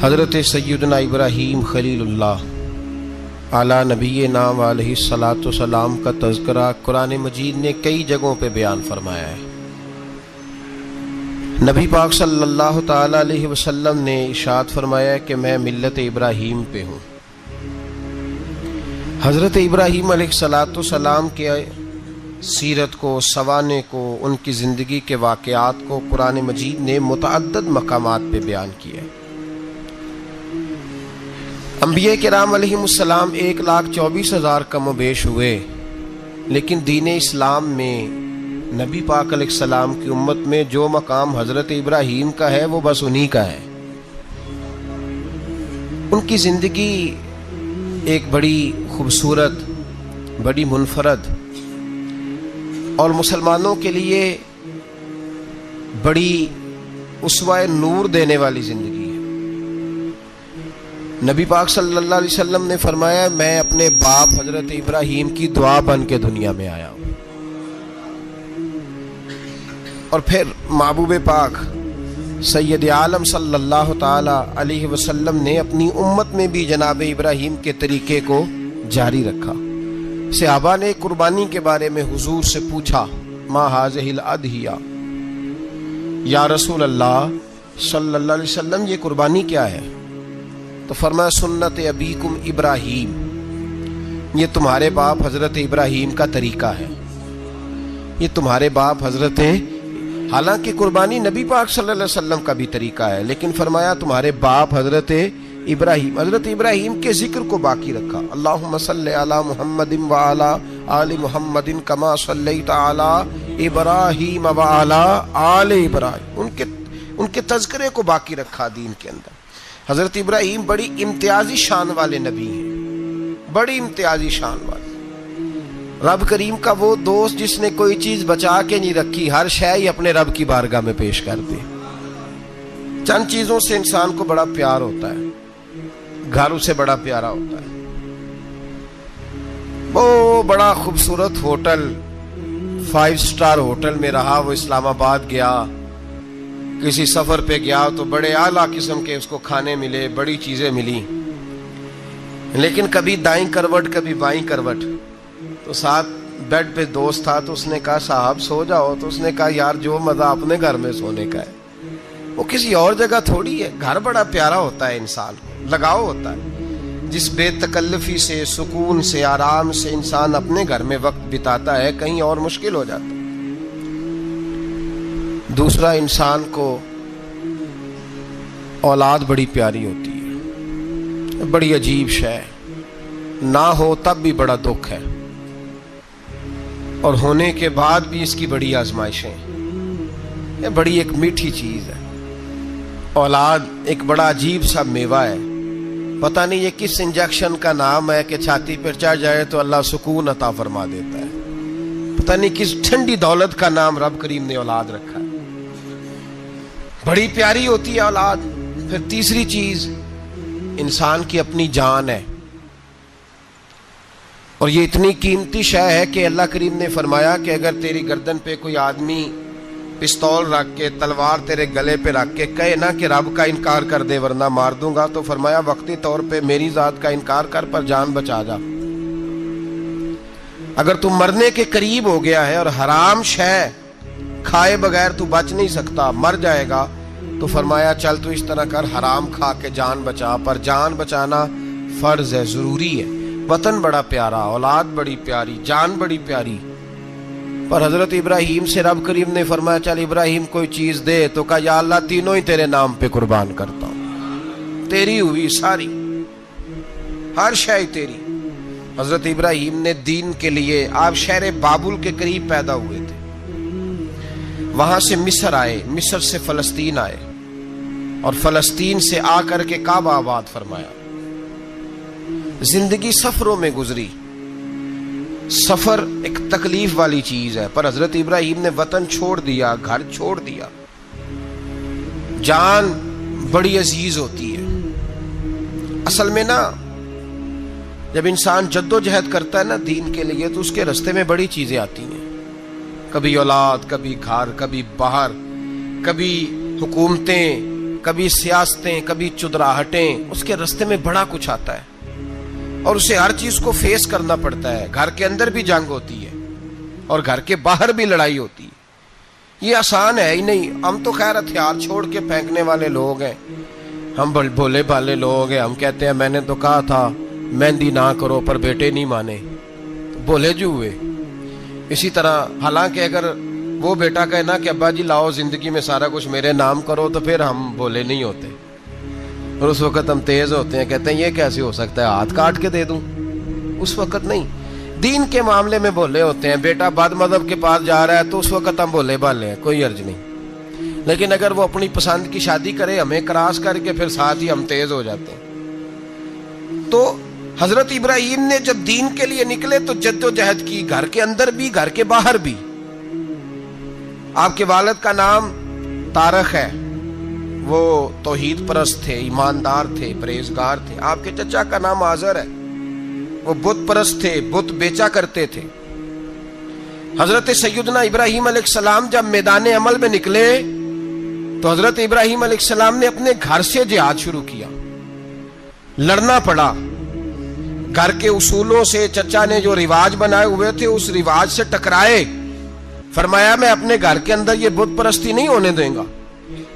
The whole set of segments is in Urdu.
حضرت سیدنا ابراہیم خلیل اللہ اعلیٰ نبی نام علیہ الصلاۃ والسلام کا تذکرہ قرآن مجید نے کئی جگہوں پہ بیان فرمایا ہے۔ نبی پاک صلی اللہ تعالیٰ علیہ وسلم نے ارشاد فرمایا کہ میں ملت ابراہیم پہ ہوں۔ حضرت ابراہیم علیہ الصلاۃ والسلام کے سیرت کو، سوانے کو، ان کی زندگی کے واقعات کو قرآن مجید نے متعدد مقامات پہ بیان کیا ہے۔ انبیاء کرام علیہم السلام 1,24,000 کم و بیش ہوئے، لیکن دین اسلام میں نبی پاک علیہ السلام کی امت میں جو مقام حضرت ابراہیم کا ہے وہ بس انہی کا ہے۔ ان کی زندگی ایک بڑی خوبصورت، بڑی منفرد اور مسلمانوں کے لیے بڑی اسوہ نور دینے والی زندگی ہے۔ نبی پاک صلی اللہ علیہ وسلم نے فرمایا میں اپنے باپ حضرت ابراہیم کی دعا بن کے دنیا میں آیا ہوں۔ اور پھر محبوب پاک سید عالم صلی اللہ تعالی علیہ وسلم نے اپنی امت میں بھی جناب ابراہیم کے طریقے کو جاری رکھا۔ صحابہ نے قربانی کے بارے میں حضور سے پوچھا ما ھذہ الاضحیہ، یا رسول اللہ صلی اللہ علیہ وسلم یہ قربانی کیا ہے؟ تو فرمایا سنت ابیکم ابراہیم، یہ تمہارے باپ حضرت ابراہیم کا طریقہ ہے، یہ تمہارے باپ حضرت، حالانکہ قربانی نبی پاک صلی اللہ علیہ وسلم کا بھی طریقہ ہے، لیکن فرمایا تمہارے باپ حضرت ابراہیم، حضرت ابراہیم کے ذکر کو باقی رکھا۔ اللہم صلی علی محمد وعلی آل محمد کما صلیت علی ابراہیم وعلی آل ابراہیم، ان کے تذکرے کو باقی رکھا دین کے اندر۔ حضرت ابراہیم بڑی امتیازی شان والے نبی ہیں، بڑی امتیازی شان والے۔ رب کریم کا وہ دوست جس نے کوئی چیز بچا کے نہیں رکھی، ہر شے ہی اپنے رب کی بارگاہ میں پیش کر دی۔ چند چیزوں سے انسان کو بڑا پیار ہوتا ہے، گھر اسے بڑا پیارا ہوتا ہے۔ وہ بڑا خوبصورت ہوٹل، 5 سٹار ہوٹل میں رہا، وہ اسلام آباد گیا، کسی سفر پہ گیا تو بڑے اعلیٰ قسم کے اس کو کھانے ملے، بڑی چیزیں ملی، لیکن کبھی دائیں کروٹ کبھی بائیں کروٹ۔ تو ساتھ بیڈ پہ دوست تھا تو اس نے کہا صاحب سو جاؤ، تو اس نے کہا یار جو مزہ اپنے گھر میں سونے کا ہے وہ کسی اور جگہ تھوڑی ہے۔ گھر بڑا پیارا ہوتا ہے، انسان کو لگاؤ ہوتا ہے، جس بے تکلفی سے، سکون سے، آرام سے انسان اپنے گھر میں وقت بتاتا ہے، کہیں اور مشکل ہو جاتا ہے۔ دوسرا، انسان کو اولاد بڑی پیاری ہوتی ہے، بڑی عجیب شے، نہ ہو تب بھی بڑا دکھ ہے، اور ہونے کے بعد بھی اس کی بڑی آزمائشیں، یہ بڑی ایک میٹھی چیز ہے۔ اولاد ایک بڑا عجیب سا میوہ ہے، پتہ نہیں یہ کس انجیکشن کا نام ہے کہ چھاتی پر چڑھ جائے تو اللہ سکون عطا فرما دیتا ہے، پتہ نہیں کس ٹھنڈی دولت کا نام رب کریم نے اولاد رکھا ہے، بڑی پیاری ہوتی ہے اولاد۔ پھر تیسری چیز انسان کی اپنی جان ہے، اور یہ اتنی قیمتی شے ہے کہ اللہ کریم نے فرمایا کہ اگر تیری گردن پہ کوئی آدمی پستول رکھ کے، تلوار تیرے گلے پہ رکھ کے کہے نا کہ رب کا انکار کر دے ورنہ مار دوں گا، تو فرمایا وقتی طور پہ میری ذات کا انکار کر پر جان بچا جا۔ اگر تم مرنے کے قریب ہو گیا ہے اور حرام شے کھائے بغیر تو بچ نہیں سکتا، مر جائے گا، تو فرمایا چل تو اس طرح کر حرام کھا کے جان بچا، پر جان بچانا فرض ہے، ضروری ہے۔ وطن بڑا پیارا، اولاد بڑی پیاری، جان بڑی پیاری، پر حضرت ابراہیم سے رب کریم نے فرمایا چل ابراہیم کوئی چیز دے، تو کہا یا اللہ تینوں ہی تیرے نام پہ قربان کرتا ہوں، تیری ہوئی ساری، ہر شے تیری۔ حضرت ابراہیم نے دین کے لیے، آپ شہر بابل کے قریب پیدا ہوئے تھے، وہاں سے مصر آئے، مصر سے فلسطین آئے، اور فلسطین سے آ کر کے کعبہ آباد فرمایا۔ زندگی سفروں میں گزری، سفر ایک تکلیف والی چیز ہے، پر حضرت ابراہیم نے وطن چھوڑ دیا، گھر چھوڑ دیا۔ جان بڑی عزیز ہوتی ہے اصل میں نا، جب انسان جد و جہد کرتا ہے نا دین کے لیے تو اس کے راستے میں بڑی چیزیں آتی ہیں، کبھی اولاد، کبھی گھر، کبھی باہر، کبھی حکومتیں، کبھی سیاستیں، کبھی چدراہٹیں، اس کے راستے میں بڑا کچھ آتا ہے اور اسے ہر چیز کو فیس کرنا پڑتا ہے. گھر کے اندر بھی جنگ ہوتی ہے اور گھر کے باہر بھی لڑائی ہوتی ہے. یہ آسان ہے ہی نہیں. ہم تو خیر ہتھیار چھوڑ کے پھینکنے والے لوگ ہیں، ہم بھولے بھالے لوگ ہیں. ہم کہتے ہیں میں نے تو کہا تھا مہندی نہ کرو، پر بیٹے نہیں مانے، بھولے جو ہوئے. اسی طرح حالانکہ اگر وہ بیٹا کہے نا کہ ابا جی لاؤ زندگی میں سارا کچھ میرے نام کرو، تو پھر ہم بھولے نہیں ہوتے اور اس وقت ہم تیز ہوتے ہیں، کہتے ہیں یہ کیسے ہو سکتا ہے، ہاتھ کاٹ کے دے دوں. اس وقت نہیں. دین کے معاملے میں بھولے ہوتے ہیں. بیٹا بد مذہب کے پاس جا رہا ہے تو اس وقت ہم بھولے بھالے ہیں، کوئی عرض نہیں. لیکن اگر وہ اپنی پسند کی شادی کرے ہمیں کراس کر کے، پھر ساتھ ہی ہم تیز ہو جاتے ہیں. تو حضرت ابراہیم نے جب دین کے لیے نکلے تو جد و جہد کی، گھر کے اندر بھی گھر کے باہر بھی. آپ کے والد کا نام طارق ہے، وہ توحید پرست تھے، ایماندار تھے، پرہیزگار تھے. آپ کے چچا کا نام آزر ہے، وہ بت پرست تھے، بت بیچا کرتے تھے. حضرت سیدنا ابراہیم علیہ السلام جب میدان عمل میں نکلے تو حضرت ابراہیم علیہ السلام نے اپنے گھر سے جہاد شروع کیا. لڑنا پڑا. گھر کے اصولوں سے چچا نے جو رواج بنائے ہوئے تھے اس رواج سے ٹکرائے. فرمایا میں اپنے گھر کے اندر یہ بت پرستی نہیں ہونے دیں گا.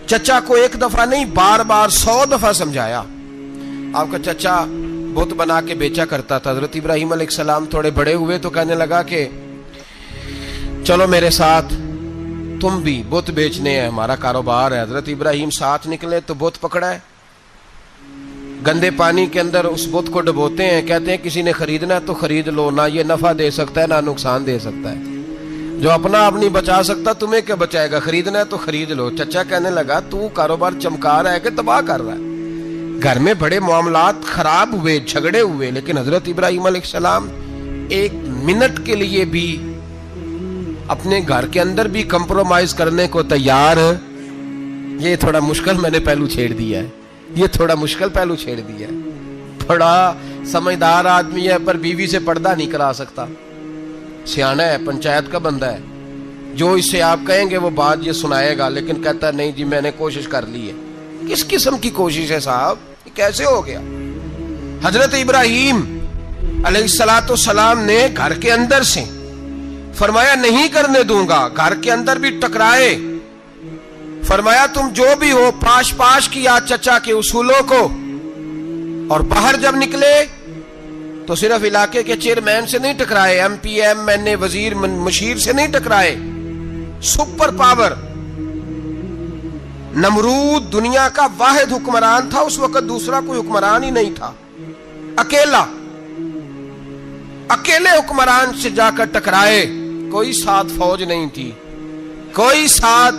چچا کو ایک دفعہ نہیں بار بار 100 دفعہ سمجھایا. آپ کا چچا بت بنا کے بیچا کرتا تھا. حضرت ابراہیم علیہ السلام تھوڑے بڑے ہوئے تو کہنے لگا کہ چلو میرے ساتھ، تم بھی بت بیچنے ہیں، ہمارا کاروبار ہے. حضرت ابراہیم ساتھ نکلے تو بت پکڑا ہے. گندے پانی کے اندر اس بت کو ڈبوتے ہیں، کہتے ہیں کسی نے خریدنا ہے تو خرید لو، نہ یہ نفع دے سکتا ہے نہ نقصان دے سکتا ہے. جو اپنا آپ نہیں بچا سکتا تمہیں کیا بچائے گا، خریدنا ہے تو خرید لو. چچا کہنے لگا تو کاروبار چمکا رہا ہے کہ تباہ کر رہا ہے. گھر میں بڑے معاملات خراب ہوئے، جھگڑے ہوئے، لیکن حضرت ابراہیم علیہ السلام ایک منٹ کے لیے بھی اپنے گھر کے اندر بھی کمپرومائز کرنے کو تیار. یہ تھوڑا مشکل میں نے پہلو چھیڑ دیا ہے، یہ تھوڑا مشکل پہلو چھیڑ دیا ہے. بڑا سمجھدار آدمی ہے پر بیوی سے پردہ نہیں کرا سکتا. سیانا ہے، پنچایت کا بندہ ہے، جو اس سے آپ کہیں گے وہ بات یہ سنائے گا، لیکن کہتا ہے نہیں جی میں نے کوشش کر لی ہے. کس قسم کی کوشش ہے صاحب، یہ کیسے ہو گیا؟ حضرت ابراہیم علیہ السلام نے گھر کے اندر سے فرمایا نہیں کرنے دوں گا. گھر کے اندر بھی ٹکرائے. فرمایا تم جو بھی ہو پاش پاش کیا چچا کے اصولوں کو. اور باہر جب نکلے تو صرف علاقے کے چیئرمین سے نہیں ٹکرائے، ایم پی ایم این اے وزیر مشیر سے نہیں ٹکرائے. سپر پاور نمرود دنیا کا واحد حکمران تھا اس وقت، دوسرا کوئی حکمران ہی نہیں تھا. اکیلے حکمران سے جا کر ٹکرائے. کوئی ساتھ فوج نہیں تھی، کوئی ساتھ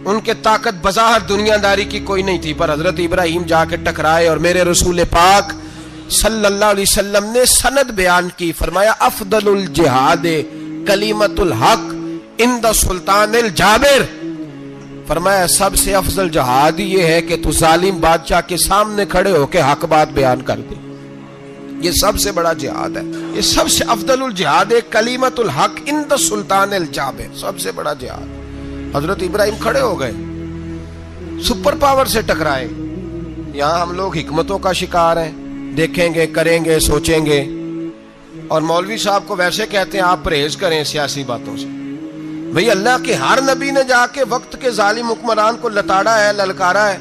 ان کے طاقت بظاہر دنیا داری کی کوئی نہیں تھی، پر حضرت ابراہیم جا کے ٹکرائے. اور میرے رسول پاک صلی اللہ علیہ وسلم نے سند بیان کی. فرمایا افضل الجہاد کلمۃ الحق عند سلطان الجابر. فرمایا سب سے افضل جہاد یہ ہے کہ تو ظالم بادشاہ کے سامنے کھڑے ہو کے حق بات بیان کر دے. یہ سب سے بڑا جہاد ہے، یہ سب سے افضل الجہاد کلمۃ الحق عند سلطان الجابر، سب سے بڑا جہاد. حضرت ابراہیم کھڑے ہو گئے، سپر پاور سے ٹکرائے. یہاں ہم لوگ حکمتوں کا شکار ہیں، دیکھیں گے، کریں گے، سوچیں گے. اور مولوی صاحب کو ویسے کہتے ہیں آپ پرہیز کریں سیاسی باتوں سے. بھئی اللہ کے ہر نبی نے جا کے وقت کے ظالم حکمران کو لتاڑا ہے، للکارا ہے.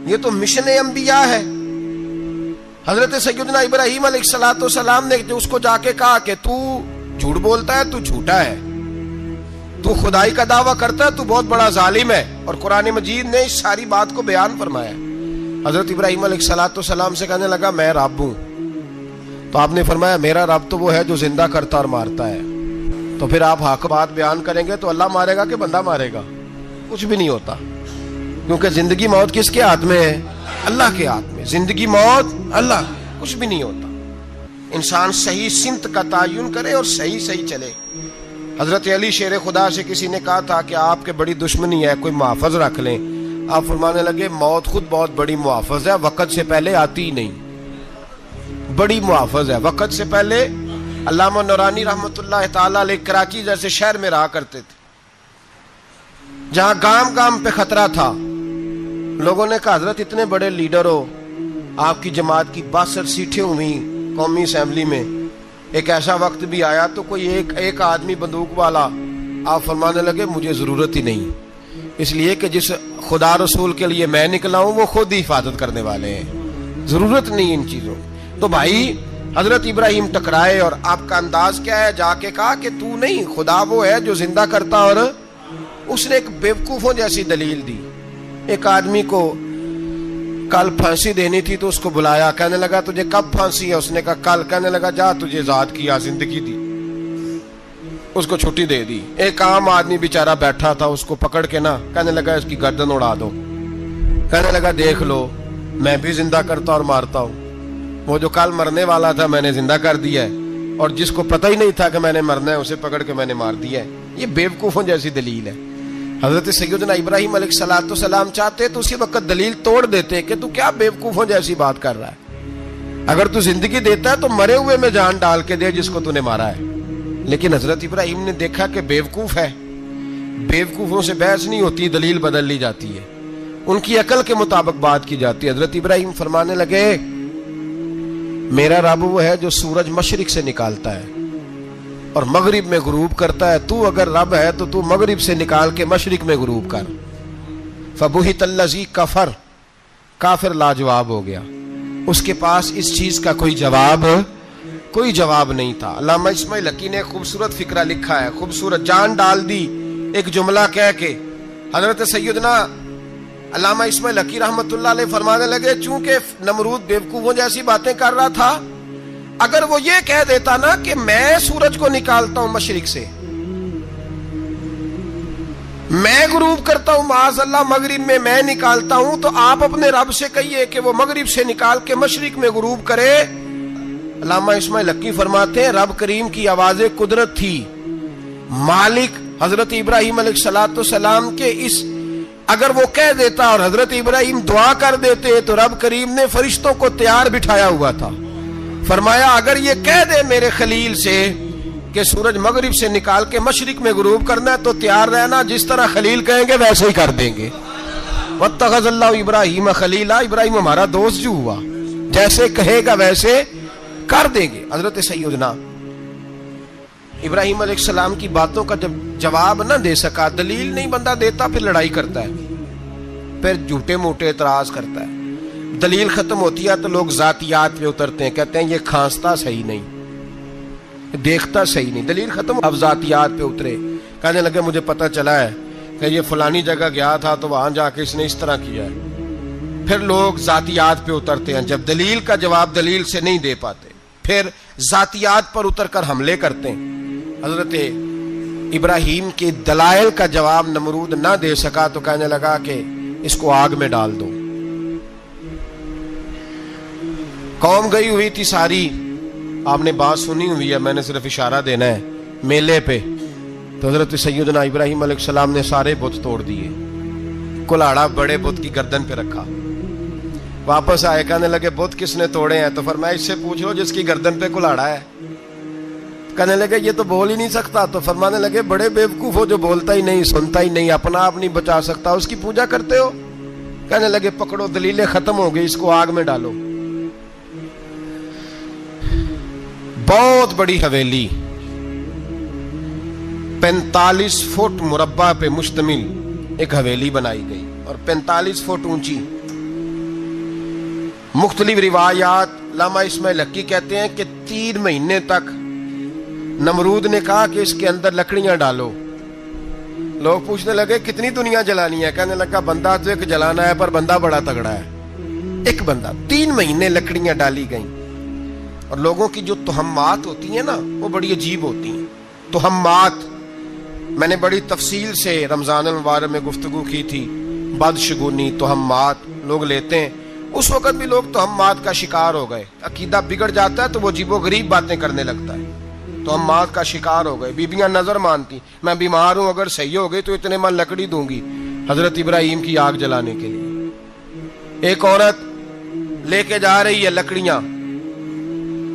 یہ تو مشن انبیاء ہے. حضرت سیدنا ابراہیم علیہ السلام نے اس کو جا کے کہا کہ تو جھوٹ بولتا ہے، تو جھوٹا ہے، تو خدائی کا دعویٰ کرتا ہے، تو بہت بڑا ظالم ہے. اور قرآن مجید نے اس ساری بات کو بیان فرمایا. حضرت ابراہیم علیہ السلام سے کہنے لگا میں رب ہوں. تو آپ نے فرمایا میرا رب تو وہ ہے جو زندہ کرتا اور مارتا ہے. تو پھر آپ حق بات بیان کریں گے تو اللہ مارے گا کہ بندہ مارے گا؟ کچھ بھی نہیں ہوتا، کیونکہ زندگی موت کس کے ہاتھ میں ہے؟ اللہ کے ہاتھ میں. زندگی موت اللہ، کچھ بھی نہیں ہوتا. انسان صحیح سمت کا تعین کرے اور صحیح چلے. حضرت علی شیر خدا سے کسی نے کہا تھا کہ آپ کے بڑی دشمنی ہے، کوئی محافظ رکھ لیں. آپ فرمانے لگے موت خود بہت بڑی محافظ ہے، وقت سے پہلے آتی ہی نہیں. بڑی محافظ ہے وقت سے پہلے. علامہ نورانی رحمت اللہ تعالی علیہ کراچی جیسے شہر میں رہا کرتے تھے، جہاں گام گام پہ خطرہ تھا. لوگوں نے کہا حضرت اتنے بڑے لیڈر ہو, آپ کی جماعت کی 62 سیٹیں ہوئی قومی اسمبلی میں, ایک ایسا وقت بھی آیا تو کوئی ایک آدمی بندوق والا. آپ فرمانے لگے مجھے ضرورت ہی نہیں, اس لیے کہ جس خدا رسول کے لیے میں نکلا ہوں وہ خود ہی حفاظت کرنے والے ہیں, ضرورت نہیں ان چیزوں. تو بھائی حضرت ابراہیم ٹکرائے, اور آپ کا انداز کیا ہے؟ جا کے کہا کہ تو نہیں, خدا وہ ہے جو زندہ کرتا. اور اس نے ایک بیوقوفوں جیسی دلیل دی. ایک آدمی کو کل پھانسی دینی تھی تو اس کو بلایا, کہنے لگا تجھے کب پھانسی ہے؟ اس نے کہا کل. کہنے لگا جا تجھے ذات کیا زندگی دی, اس کو چھٹی دے دی. ایک عام آدمی بیچارہ بیٹھا تھا, اس کو پکڑ کے نا کہنے لگا اس کی گردن اڑا دو. کہنے لگا دیکھ لو میں بھی زندہ کرتا اور مارتا ہوں, وہ جو کل مرنے والا تھا میں نے زندہ کر دیا ہے, اور جس کو پتہ ہی نہیں تھا کہ میں نے مرنا ہے اسے پکڑ کے میں نے مار دیا ہے. یہ بیوقوفوں جیسی دلیل ہے. حضرت سیدنا ابراہیم علیہ الصلوۃ والسلام چاہتے تو اسی وقت دلیل توڑ دیتے کہ تو کیا بیوقوفوں جیسی بات کر رہا ہے, اگر تو زندگی دیتا ہے تو مرے ہوئے میں جان ڈال کے دے جس کو تو نے مارا ہے. لیکن حضرت ابراہیم نے دیکھا کہ بیوقوف ہے, بیوقوفوں سے بحث نہیں ہوتی, دلیل بدل لی جاتی ہے, ان کی عقل کے مطابق بات کی جاتی ہے. حضرت ابراہیم فرمانے لگے میرا رب وہ ہے جو سورج مشرق سے نکالتا ہے اور مغرب میں غروب کرتا ہے. تو اگر رب ہے تو تو مغرب سے نکال کے مشرق میں غروب کر. فبہت الذی کفر, کافر لاجواب ہو گیا, اس کے پاس اس چیز کا کوئی جواب نہیں تھا. علامہ اسماعیل حقی نے خوبصورت فقرہ لکھا ہے, خوبصورت, جان ڈال دی ایک جملہ کہہ کے. حضرت سیدنا علامہ اسماعیل حقی رحمت اللہ علیہ فرمانے لگے چونکہ نمرود بیوقوفوں جیسی باتیں کر رہا تھا, اگر وہ یہ کہہ دیتا نا کہ میں سورج کو نکالتا ہوں مشرق سے, میں غروب کرتا ہوں معاذ اللہ مغرب میں میں نکالتا ہوں, تو آپ اپنے رب سے کہیے کہ وہ مغرب سے نکال کے مشرق میں غروب کرے. علامہ اسماعیل حقی فرماتے ہیں رب کریم کی آواز قدرت تھی, مالک حضرت ابراہیم علیہ الصلوۃ والسلام کے اس, اگر وہ کہہ دیتا اور حضرت ابراہیم دعا کر دیتے تو رب کریم نے فرشتوں کو تیار بٹھایا ہوا تھا. فرمایا اگر یہ کہہ دے میرے خلیل سے کہ سورج مغرب سے نکال کے مشرق میں غروب کرنا ہے تو تیار رہنا, جس طرح خلیل کہیں گے ویسے ہی کر دیں گے. واتخذ اللہ ابراہیم خلیلا, ابراہیم ہمارا دوست جو ہوا, جیسے کہے گا ویسے کر دیں گے. حضرت سیدنا ابراہیم علیہ السلام کی باتوں کا جب جواب نہ دے سکا, دلیل نہیں بندہ دیتا, پھر لڑائی کرتا ہے, پھر جھوٹے موٹے اعتراض کرتا ہے. دلیل ختم ہوتی ہے تو لوگ ذاتیات پہ اترتے ہیں, کہتے ہیں یہ کھانستا صحیح نہیں, دیکھتا صحیح نہیں. دلیل ختم, اب ذاتیات پہ اترے, کہنے لگے مجھے پتہ چلا ہے کہ یہ فلانی جگہ گیا تھا تو وہاں جا کے اس نے اس طرح کیا ہے. پھر لوگ ذاتیات پہ اترتے ہیں, جب دلیل کا جواب دلیل سے نہیں دے پاتے پھر ذاتیات پر اتر کر حملے کرتے ہیں. حضرت ابراہیم کے دلائل کا جواب نمرود نہ دے سکا تو کہنے لگا کہ اس کو آگ میں ڈال دو. قوم گئی ہوئی تھی ساری, آپ نے بات سنی ہوئی ہے, میں نے صرف اشارہ دینا ہے, میلے پہ. تو حضرت سیدنا ابراہیم علیہ السلام نے سارے بت توڑ دیے, کلاڑا بڑے بت کی گردن پہ رکھا. واپس آئے, کہنے لگے بت کس نے توڑے ہیں؟ تو فرمایا اس سے پوچھ لو جس کی گردن پہ کلاڑا ہے. کہنے لگے یہ تو بول ہی نہیں سکتا. تو فرمانے لگے بڑے بیوقوف ہو, جو بولتا ہی نہیں, سنتا ہی نہیں, اپنا آپ نہیں بچا سکتا, اس کی پوجا کرتے ہو. کہنے لگے پکڑو, دلیلیں ختم ہو گئی, اس کو آگ میں ڈالو. بہت بڑی حویلی 45 فٹ مربع پہ مشتمل ایک حویلی بنائی گئی اور 45 فٹ اونچی. مختلف روایات, علامہ اسماعیل حقی کہتے ہیں کہ 3 مہینے تک نمرود نے کہا کہ اس کے اندر لکڑیاں ڈالو. لوگ پوچھنے لگے کتنی دنیا جلانی ہے؟ کہنے لگا بندہ تو ایک جلانا ہے, پر بندہ بڑا تگڑا ہے, ایک بندہ. 3 مہینے لکڑیاں ڈالی گئیں. اور لوگوں کی جو تہمات ہوتی ہیں نا وہ بڑی عجیب ہوتی ہیں. تہمات میں نے بڑی تفصیل سے رمضان المبارک میں گفتگو کی تھی. بدشگونی, تہمات لوگ لیتے ہیں. اس وقت بھی لوگ تہمات کا شکار ہو گئے. عقیدہ بگڑ جاتا ہے تو وہ عجیب و غریب باتیں کرنے لگتا ہے. تہمات کا شکار ہو گئے. بیبیاں نظر مانتی, میں بیمار ہوں, اگر صحیح ہو گئی تو اتنے من لکڑی دوں گی حضرت ابراہیم کی آگ جلانے کے لیے. ایک عورت لے کے جا رہی ہے لکڑیاں,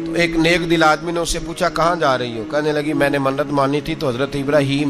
تو ایک نیک دل آدمی نے اس سے پوچھا کہاں جا رہی ہو؟ کہنے لگی میں نے منت مانی تھی تو حضرت ابراہیم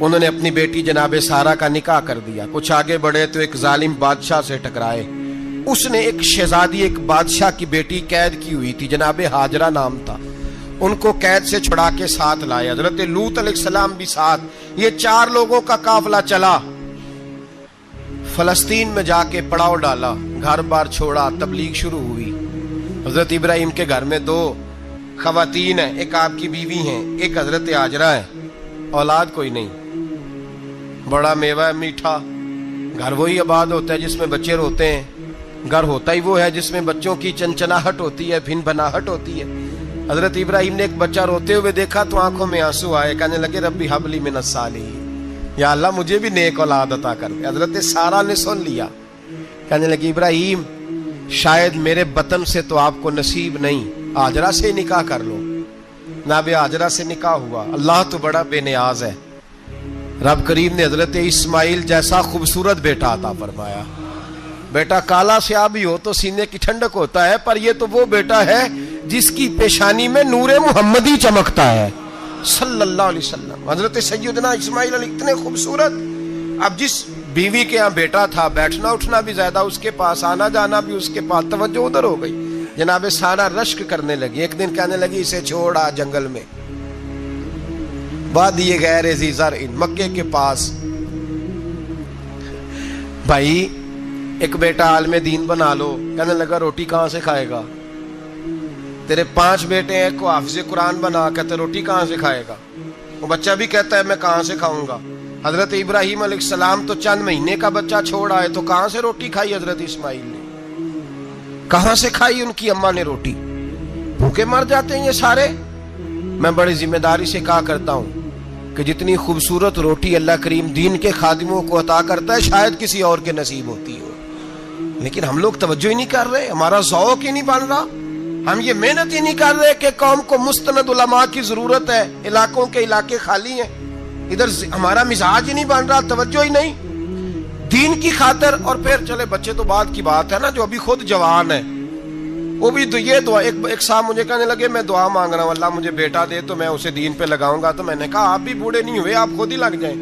انہوں نے اپنی بیٹی جناب سارہ کا نکاح کر دیا. کچھ آگے بڑھے تو ایک ظالم بادشاہ سے ٹکرائے. اس نے ایک شہزادی ایک بادشاہ کی بیٹی قید کی ہوئی تھی, جناب ہاجرہ نام تھا. ان کو قید سے چھڑا کے ساتھ لائے. حضرت لوط علیہ السلام بھی ساتھ. یہ 4 لوگوں کا قافلہ چلا, فلسطین میں جا کے پڑاؤ ڈالا, گھر بار چھوڑا, تبلیغ شروع ہوئی. حضرت ابراہیم کے گھر میں 2 خواتین ہیں, ایک آپ کی بیوی ہیں, ایک حضرت ہاجرہ ہے. اولاد کوئی نہیں. بڑا میوہ ہے میٹھا. گھر وہی آباد ہوتا ہے جس میں بچے روتے ہیں. گھر ہوتا ہی وہ ہے جس میں بچوں کی چنچناہٹ ہوتی ہے, بھن بھناہٹ ہوتی ہے. حضرت ابراہیم نے ایک بچہ روتے ہوئے دیکھا تو آنکھوں میں آنسو آئے. کہنے لگے ربی حب لی من الصالحین, یا اللہ مجھے بھی نیک اولاد عطا کر دے. حضرت سارہ نے سن لیا. کہنے لگی ابراہیم شاید میرے بطن سے تو آپ کو نصیب نہیں, ہاجرہ سے نکاح کر لو. جناب ہاجرہ سے نکاح ہوا. اللہ تو بڑا بے نیاز ہے. رب کریم نے حضرت اسماعیل جیسا خوبصورت بیٹا عطا فرمایا. بیٹا کالا سیاہ بھی ہو تو سینے کی ٹھنڈک ہوتا ہے, پر یہ تو وہ بیٹا ہے جس کی پیشانی میں نور محمدی چمکتا ہے صلی اللہ علیہ وسلم. حضرت سیدنا اسماعیل علیہ اتنے خوبصورت. اب جس بیوی کے یہاں بیٹا تھا, بیٹھنا اٹھنا بھی زیادہ اس کے پاس, آنا جانا بھی اس کے پاس, توجہ ادھر ہو گئی. جناب سارہ رشک کرنے لگی. ایک دن کہنے لگی اسے چھوڑا جنگل میں, وادی غیر ذی زرع, مکے کے پاس. بھائی ایک بیٹا عالم دین بنا لو. کہنے لگا روٹی کہاں سے کھائے گا؟ تیرے 5 بیٹے ہیں, کو حافظ قرآن بنا, کہتے روٹی کہاں سے کھائے گا؟ وہ بچہ بھی کہتا ہے میں کہاں سے کھاؤں گا. حضرت ابراہیم علیہ السلام تو چند مہینے کا بچہ چھوڑ آئے, تو کہاں سے روٹی کھائی حضرت اسماعیل نے؟ کہاں سے کھائی ان کی اماں نے روٹی؟ بھوکے مر جاتے ہیں یہ سارے. میں بڑی ذمہ داری سے کہا کرتا ہوں کہ جتنی خوبصورت روٹی اللہ کریم دین کے خادموں کو عطا کرتا ہے شاید کسی اور کے نصیب ہوتی ہو, لیکن ہم لوگ توجہ ہی نہیں کر رہے. ہمارا ذوق ہی نہیں بن رہا. ہم یہ محنت ہی نہیں کر رہے کہ قوم کو مستند علماء کی ضرورت ہے. علاقوں کے علاقے خالی ہیں, ادھر ہمارا مزاج ہی نہیں بن رہا, توجہ ہی نہیں دین کی خاطر. اور پھر چلے بچے تو بعد کی بات ہے نا, جو ابھی خود جوان ہے وہ بھی یہ دعا. ایک صاحب مجھے کہنے لگے میں دعا مانگ رہا ہوں اللہ مجھے بیٹا دے تو میں اسے دین پہ لگاؤں گا. تو میں نے کہا آپ بھی بوڑھے نہیں ہوئے, آپ خود ہی لگ جائیں.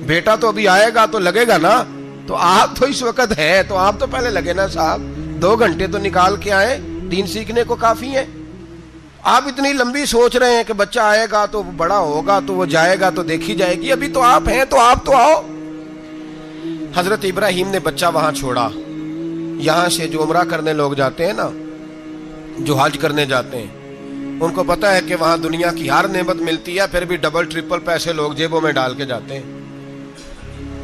بیٹا تو ابھی آئے گا تو لگے گا نا. تو آپ تو اس وقت ہے تو آپ تو پہلے لگے نا صاحب. 2 گھنٹے تو نکال کے آئے, دین سیکھنے کو کافی ہے. آپ اتنی لمبی سوچ رہے ہیں کہ بچہ آئے گا تو بڑا ہوگا تو وہ جائے گا تو دیکھی جائے گی. ابھی تو آپ ہیں تو آپ تو آؤ. حضرت ابراہیم نے بچہ وہاں چھوڑا. یہاں سے جو عمرہ کرنے لوگ جاتے ہیں نا, جو حج کرنے جاتے ہیں, ان کو پتا ہے کہ وہاں دنیا کی ہر نعمت ملتی ہے, پھر بھی ڈبل ٹرپل پیسے لوگ جیبوں میں ڈال کے جاتے ہیں.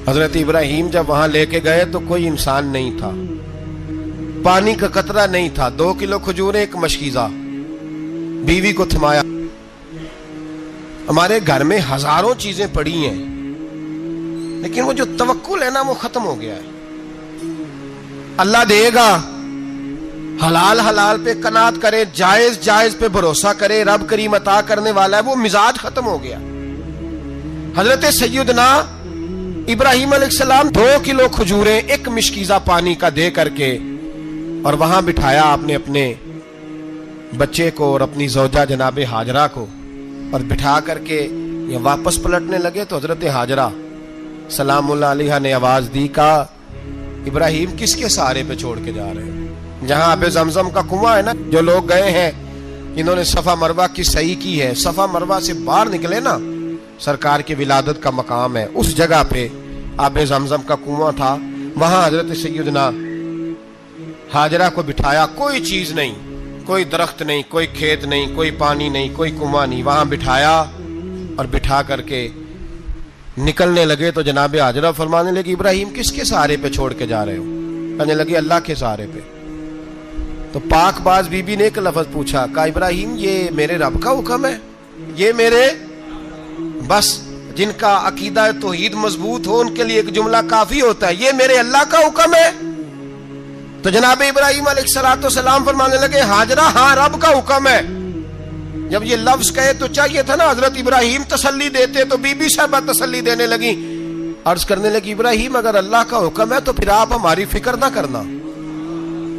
حضرت ابراہیم جب وہاں لے کے گئے تو کوئی انسان نہیں تھا, پانی کا قطرہ نہیں تھا. 2 کلو کھجوریں, ایک مشکیزہ. بیوی کو تھمایا. ہمارے گھر میں ہزاروں چیزیں پڑی ہیں, لیکن وہ جو توکل ہے نا وہ ختم ہو گیا ہے. اللہ دے گا, حلال حلال پہ قناعت کرے, جائز جائز پہ بھروسہ کرے, رب کریم عطا کرنے والا ہے. وہ مزاج ختم ہو گیا. حضرت سیدنا ابراہیم علیہ السلام 2 کلو کھجوریں, ایک مشکیزہ پانی کا دے کر کے, اور وہاں بٹھایا آپ نے اپنے بچے کو اور اپنی زوجہ جناب ہاجرہ کو, اور بٹھا کر کے یہ واپس پلٹنے لگے. تو حضرت ہاجرہ سلام اللہ علیہ نے آواز دی, کہا ابراہیم کس کے سہارے پہ چھوڑ کے جا رہے ہیں؟ جہاں آب زمزم کا کنواں ہے نا, جو لوگ گئے ہیں انہوں نے صفا مروہ کی صحیح کی ہے, صفا مروہ سے باہر نکلے نا, سرکار کی ولادت کا مقام ہے, اس جگہ پہ آب زمزم کا کنواں تھا. وہاں حضرت سیدنا ہاجرہ کو بٹھایا. کوئی چیز نہیں, کوئی درخت نہیں, کوئی کھیت نہیں, کوئی پانی نہیں, کوئی کنواں نہیں. وہاں بٹھایا اور بٹھا کر کے نکلنے لگے تو جناب ہاجرہ فرمانے لگی ابراہیم کس کے سہارے پہ چھوڑ کے جا رہے ہو؟ کہنے لگے اللہ کے سہارے پہ. تو پاک باز بی بی نے ایک لفظ پوچھا, کہا ابراہیم یہ میرے رب کا حکم ہے, یہ میرے, بس جن کا عقیدہ توحید مضبوط ہو ان کے لیے ایک جملہ کافی ہوتا ہے, یہ میرے اللہ کا حکم ہے. تو جناب ابراہیم علیہ السلام فرمانے لگے ہاجرہ ہاں رب کا حکم ہے. جب یہ لفظ کہے تو چاہیے تھا نا حضرت ابراہیم تسلی دیتے, تو بی بی صاحبہ تسلی دینے لگی, عرض کرنے لگی ابراہیم اگر اللہ کا حکم ہے تو پھر آپ ہماری فکر نہ کرنا.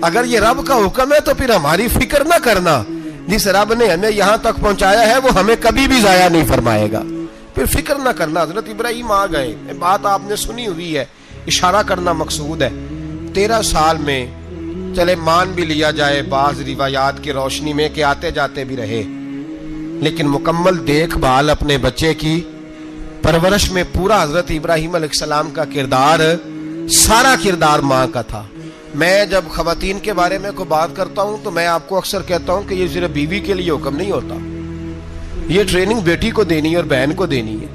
اگر یہ رب کا حکم ہے تو پھر ہماری فکر نہ کرنا. جس رب نے ہمیں یہاں تک پہنچایا ہے وہ ہمیں کبھی بھی ضائع نہیں فرمائے گا. پھر فکر نہ کرنا. حضرت ابراہیم آ گئے, بات آپ نے سنی ہوئی ہے, اشارہ کرنا مقصود ہے. 13 سال میں چلے مان بھی لیا جائے بعض روایات کی روشنی میں کہ آتے جاتے بھی رہے, لیکن مکمل دیکھ بھال اپنے بچے کی پرورش میں پورا حضرت ابراہیم علیہ السلام کا کردار, سارا کردار ماں کا تھا. میں جب خواتین کے بارے میں کوئی بات کرتا ہوں تو میں آپ کو اکثر کہتا ہوں کہ یہ صرف بیوی کے لیے حکم نہیں ہوتا, یہ ٹریننگ بیٹی کو دینی ہے اور بہن کو دینی ہے.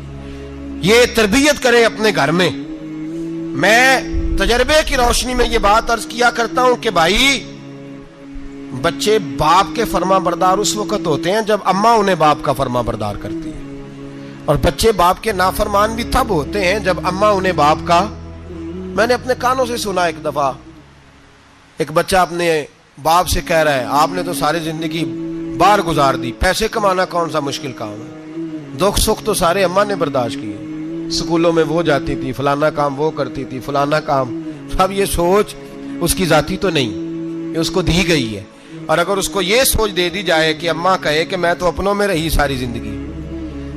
یہ تربیت کرے اپنے گھر میں. میں تجربے کی روشنی میں یہ بات عرض کیا کرتا ہوں کہ بھائی بچے باپ کے فرما بردار اس وقت ہوتے ہیں جب اماں انہیں باپ کا فرما بردار کرتی ہے, اور بچے باپ کے نافرمان بھی تب ہوتے ہیں جب اماں انہیں باپ کا. میں نے اپنے کانوں سے سنا ایک دفعہ ایک بچہ اپنے باپ سے کہہ رہا ہے آپ نے تو ساری زندگی باہر گزار دی, پیسے کمانا کون سا مشکل کام ہے, دکھ سکھ تو سارے اماں نے برداشت کیے, سکولوں میں وہ جاتی تھی, فلانا کام وہ کرتی تھی, فلانا کام. اب یہ سوچ اس کی ذاتی تو نہیں, یہ اس کو دی گئی ہے. اور اگر اس کو یہ سوچ دے دی جائے کہ اماں کہے کہ میں تو اپنوں میں رہی ساری زندگی,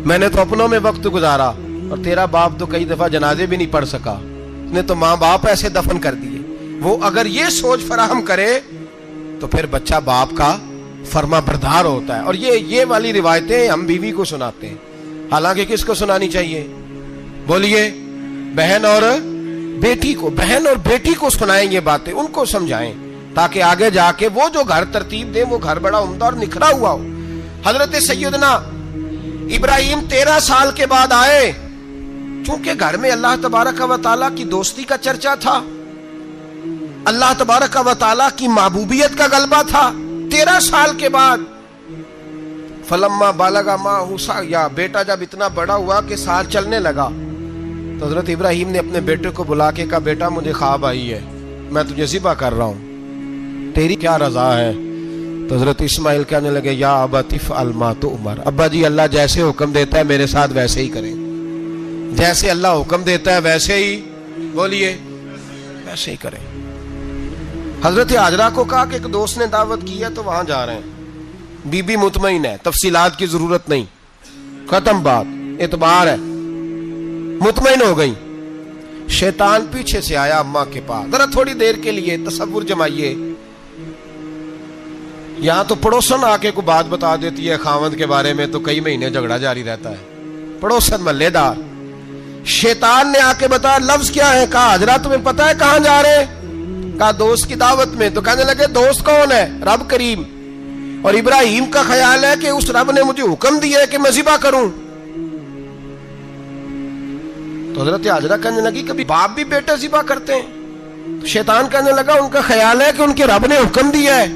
میں نے تو اپنوں میں وقت گزارا, اور تیرا باپ تو کئی دفعہ جنازے بھی نہیں پڑھ سکا, اس نے تو ماں باپ ایسے دفن کر دیے, وہ اگر یہ سوچ فراہم کرے تو پھر بچہ باپ کا فرما بردار ہوتا ہے. اور یہ والی روایتیں ہم بیوی کو سناتے ہیں, حالانکہ کس کو سنانی چاہیے؟ بولیے, بہن اور بیٹی کو. بہن اور بیٹی کو سنائیں یہ باتیں, ان کو سمجھائیں, تاکہ آگے جا کے وہ جو گھر ترتیب دیں وہ گھر بڑا عمدہ اور نکھرا ہوا ہو. حضرت سیدنا ابراہیم 13 سال کے بعد آئے, چونکہ گھر میں اللہ تبارک و تعالیٰ کی دوستی کا چرچا تھا, اللہ تبارک و تعالیٰ کی محبوبیت کا غلبہ تھا. 13 سال کے بعد فلما بالغ معہ السعی, بیٹا جب اتنا بڑا ہوا کہ سال چلنے لگا, تو حضرت ابراہیم نے اپنے بیٹے کو بلا کے کہا بیٹا مجھے خواب آئی ہے, میں تجھے ذبح کر رہا ہوں, تیری کیا رضا ہے؟ تو حضرت اسماعیل کہنے لگے یا ابت افعل ما تؤمر, ابا جی اللہ جیسے حکم دیتا ہے میرے ساتھ ویسے ہی کریں, جیسے اللہ حکم دیتا ہے ویسے ہی, بولیے, ویسے ہی کریں. حضرت حاجرہ کو کہا کہ ایک دوست نے دعوت کی ہے تو وہاں جا رہے ہیں. بی بی مطمئن ہے, تفصیلات کی ضرورت نہیں, ختم بات, اعتبار ہے, مطمئن ہو گئی. شیطان پیچھے سے آیا اماں کے پاس. ذرا تھوڑی دیر کے لیے تصور جمائیے, یہاں تو پڑوسن آ کے کوئی بات بتا دیتی ہے خاوند کے بارے میں تو کئی مہینے جھگڑا جاری رہتا ہے, پڑوسن محلے دار. شیطان نے آ کے بتایا لفظ کیا ہے؟ کہا حاجرہ تمہیں پتا ہے کہاں جا رہے ہیں؟ کہا دوست کی دعوت میں. تو کہنے لگے دوست کون ہے؟ رب کریم, اور ابراہیم کا خیال ہے کہ اس رب نے مجھے حکم دیا ہے کہ میں ذبح کروں. تو حضرت حاجرہ کہنے لگی کبھی باپ بھی بیٹے ذبح کرتے ہیں؟ تو شیطان کہنے لگا ان کا خیال ہے کہ ان کے رب نے حکم دیا ہے.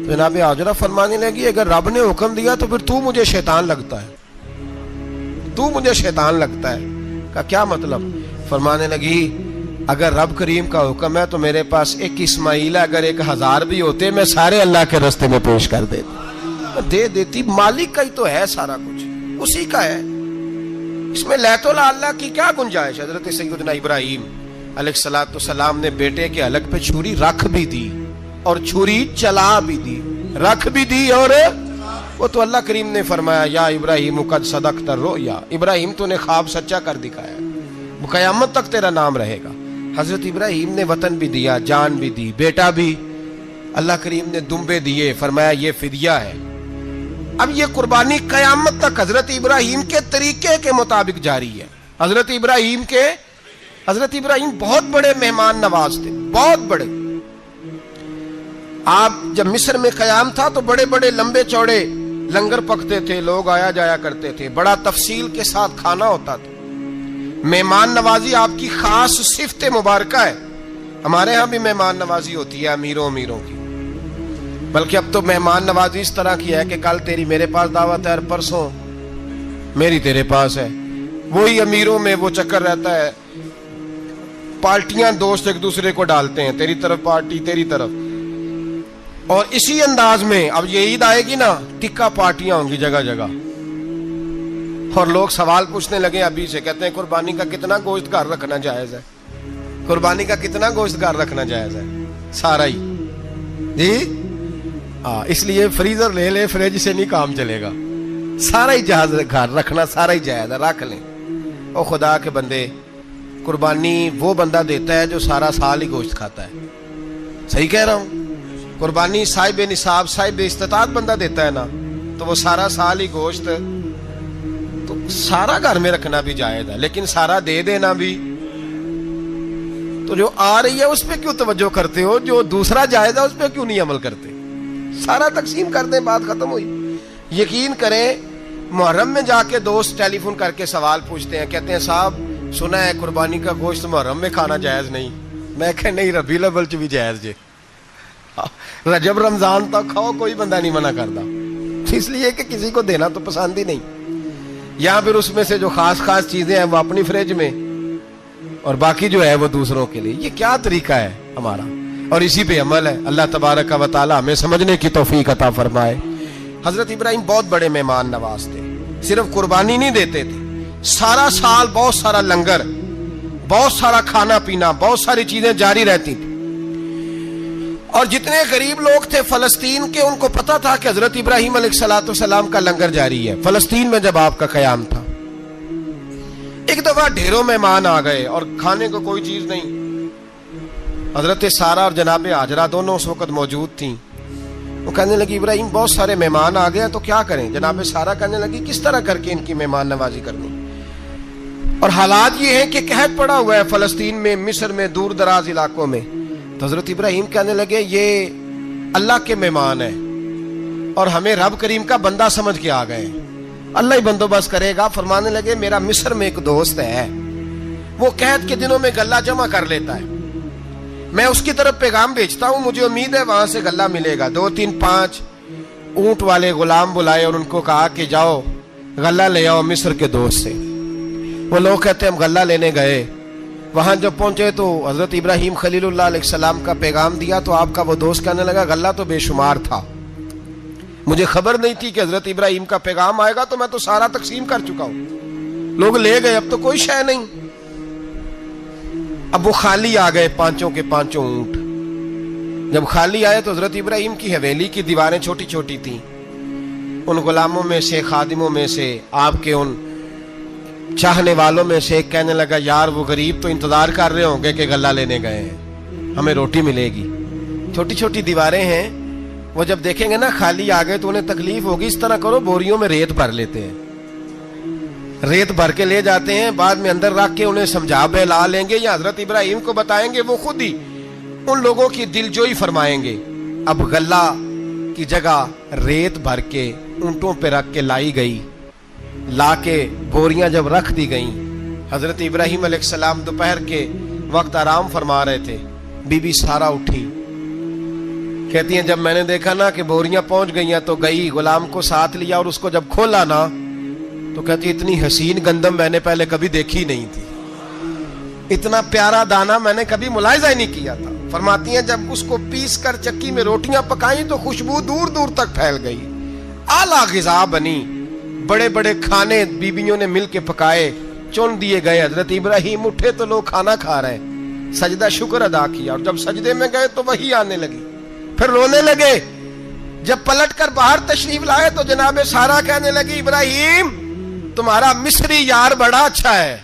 تو جناب حاجرہ فرمانے لگی اگر رب نے حکم دیا تو پھر تو مجھے شیطان لگتا ہے, تو مجھے شیطان لگتا ہے. کا کیا مطلب؟ فرمانے لگی اگر رب کریم کا حکم ہے تو میرے پاس ایک اسماعیل ہے, اگر 1000 بھی ہوتے میں سارے اللہ کے راستے میں پیش کر دے دیتی. مالک کا ہی تو ہے سارا کچھ, اسی کا ہے, اس میں لیت اللہ کی کیا گنجائش؟ حضرت سیدنا ابراہیم علیہ السلام نے بیٹے کے حلق پہ چھری رکھ بھی دی اور چھری چلا بھی دی, رکھ بھی دی, اور وہ تو اللہ کریم نے فرمایا یا ابراہیم قد صدقت الرؤیا, ابراہیم تو نے خواب سچا کر دکھایا, وہ قیامت تک تیرا نام رہے گا. حضرت ابراہیم نے وطن بھی دیا, جان بھی دی, بیٹا بھی, اللہ کریم نے دمبے دیے, فرمایا یہ فدیہ ہے. اب یہ قربانی قیامت تک حضرت ابراہیم کے طریقے کے مطابق جاری ہے. حضرت ابراہیم بہت بڑے مہمان نواز تھے, بہت بڑے. آپ جب مصر میں قیام تھا تو بڑے بڑے لمبے چوڑے لنگر پکتے تھے, لوگ آیا جایا کرتے تھے, بڑا تفصیل کے ساتھ کھانا ہوتا تھا. مہمان نوازی آپ کی خاص صفت مبارکہ ہے. ہمارے ہاں بھی مہمان نوازی ہوتی ہے امیروں کی, بلکہ اب تو مہمان نوازی اس طرح کی ہے کہ کل تیری میرے پاس دعوت ہے اور پرسوں میری تیرے پاس ہے. وہی امیروں میں وہ چکر رہتا ہے, پارٹیاں دوست ایک دوسرے کو ڈالتے ہیں, تیری طرف پارٹی تیری طرف. اور اسی انداز میں اب یہ عید آئے گی نا, ٹکا پارٹیاں ہوں گی جگہ جگہ, اور لوگ سوال پوچھنے لگے ابھی سے, کہتے ہیں قربانی کا کتنا گوشت گھر رکھنا جائز ہے, قربانی کا کتنا گوشت گھر رکھنا جائز ہے؟ سارا ہی جی. اس لیے فریزر لے لے, فریج سے نہیں کام چلے گا. سارا ہی جہاز گھر رکھنا سارا ہی جائز ہے، رکھ لیں۔ او خدا کے بندے، قربانی وہ بندہ دیتا ہے جو سارا سال ہی گوشت کھاتا ہے، صحیح کہہ رہا ہوں؟ قربانی صاحب نصاب صاحب استطاعت بندہ دیتا ہے نا، تو وہ سارا سال ہی گوشت تو سارا گھر میں رکھنا بھی جائز ہے، لیکن سارا دے دینا بھی۔ تو جو آ رہی ہے اس پہ کیوں توجہ کرتے ہو؟ جو دوسرا جائز ہے اس پہ کیوں نہیں عمل کرتے؟ سارا تقسیم کر دیں، بات ختم ہوئی۔ یقین کریں، محرم میں جا کے دوست ٹیلی فون کر کے سوال پوچھتے ہیں، کہتے ہیں صاحب سنا ہے قربانی کا گوشت محرم میں کھانا جائز نہیں۔ میں کہ نہیں، ربیع الاول چ بھی جائز جے، رجب رمضان تک کھاؤ، کوئی بندہ نہیں منع کرتا، اس لیے کہ کسی کو دینا تو پسند ہی نہیں۔ یا پھر اس میں سے جو خاص خاص چیزیں ہیں وہ اپنی فریج میں، اور باقی جو ہے وہ دوسروں کے لیے۔ یہ کیا طریقہ ہے ہمارا؟ اور اسی پہ عمل ہے۔ اللہ تبارک و تعالی ہمیں سمجھنے کی توفیق عطا فرمائے۔ حضرت ابراہیم بہت بڑے مہمان نواز تھے، صرف قربانی نہیں دیتے تھے، سارا سال بہت سارا لنگر، بہت سارا کھانا پینا، بہت ساری چیزیں جاری رہتی تھی۔ اور جتنے غریب لوگ تھے فلسطین کے، ان کو پتا تھا کہ حضرت ابراہیم علیہ السلام کا لنگر جاری ہے۔ فلسطین میں جب آپ کا قیام تھا، ایک دفعہ ڈھیروں مہمان آ گئے اور کھانے کو کوئی چیز نہیں۔ حضرت سارا اور جناب ہاجرہ دونوں اس وقت موجود تھیں۔ وہ کہنے لگی ابراہیم بہت سارے مہمان آ گئے تو کیا کریں؟ جناب سارا کہنے لگی کس طرح کر کے ان کی مہمان نوازی کرنی؟ اور حالات یہ ہیں کہ قحط پڑا ہوا ہے فلسطین میں، مصر میں، دور دراز علاقوں میں۔ تو حضرت ابراہیم کہنے لگے یہ اللہ کے مہمان ہیں اور ہمیں رب کریم کا بندہ سمجھ کے آ گئے، اللہ ہی بندوبست کرے گا۔ فرمانے لگے میرا مصر میں ایک دوست ہے، وہ قحط کے دنوں میں غلہ جمع کر لیتا ہے، میں اس کی طرف پیغام بھیجتا ہوں، مجھے امید ہے وہاں سے غلہ ملے گا۔ 2 3 5 اونٹ والے غلام بلائے اور ان کو کہا کہ جاؤ غلہ لے آؤ مصر کے دوست سے۔ وہ لوگ کہتے ہیں ہم غلہ لینے گئے، وہاں جب پہنچے تو حضرت ابراہیم خلیل اللہ علیہ السلام کا پیغام دیا تو آپ کا وہ دوست کہنے لگا غلہ تو بے شمار تھا، مجھے خبر نہیں تھی کہ حضرت ابراہیم کا پیغام آئے گا، تو میں تو سارا تقسیم کر چکا ہوں، لوگ لے گئے، اب تو کوئی شے نہیں۔ اب وہ خالی آ گئے 5 کے 5 اونٹ۔ جب خالی آئے تو حضرت ابراہیم کی حویلی کی دیواریں چھوٹی چھوٹی تھیں، ان غلاموں میں سے، خادموں میں سے، آپ کے ان چاہنے والوں میں سے ایک کہنے لگا یار وہ غریب تو انتظار کر رہے ہوں گے کہ غلہ لینے گئے ہیں، ہمیں روٹی ملے گی۔ چھوٹی چھوٹی دیواریں ہیں، وہ جب دیکھیں گے نا خالی آ گئے تو انہیں تکلیف ہوگی، اس طرح کرو بوریوں میں ریت بھر لیتے ہیں، ریت بھر کے لے جاتے ہیں، بعد میں اندر رکھ کے انہیں سمجھا بہلا لیں گے یا حضرت ابراہیم کو بتائیں گے، وہ خود ہی ان لوگوں کی دلجوئی فرمائیں گے۔ اب غلہ کی جگہ ریت بھر کے اونٹوں پہ رکھ کے لائی گئی، لا کے بوریاں جب رکھ دی گئیں، حضرت ابراہیم علیہ السلام دوپہر کے وقت آرام فرما رہے تھے، بی بی سارا اٹھی، کہتی ہیں جب میں نے دیکھا نا کہ بوریاں پہنچ گئی ہیں تو گئی، غلام کو ساتھ لیا اور اس کو جب کھولا نا تو کہتی اتنی حسین گندم میں نے پہلے کبھی دیکھی نہیں تھی، اتنا پیارا دانا میں نے کبھی ملاحظہ ہی نہیں کیا تھا۔ فرماتی ہیں جب اس کو پیس کر چکی میں روٹیاں پکائیں تو خوشبو دور دور تک پھیل گئی، اعلیٰ غذا بنی، بڑے بڑے کھانے بیویوں نے مل کے پکائے، چن دیے گئے۔ حضرت ابراہیم اٹھے تو لوگ کھانا کھا رہے، سجدہ شکر ادا کیا، اور جب سجدے میں گئے تو وہی آنے لگی، پھر رونے لگے۔ جب پلٹ کر باہر تشریف لائے تو جناب سارا کہنے لگی ابراہیم تمہارا مصری یار بڑا اچھا ہے،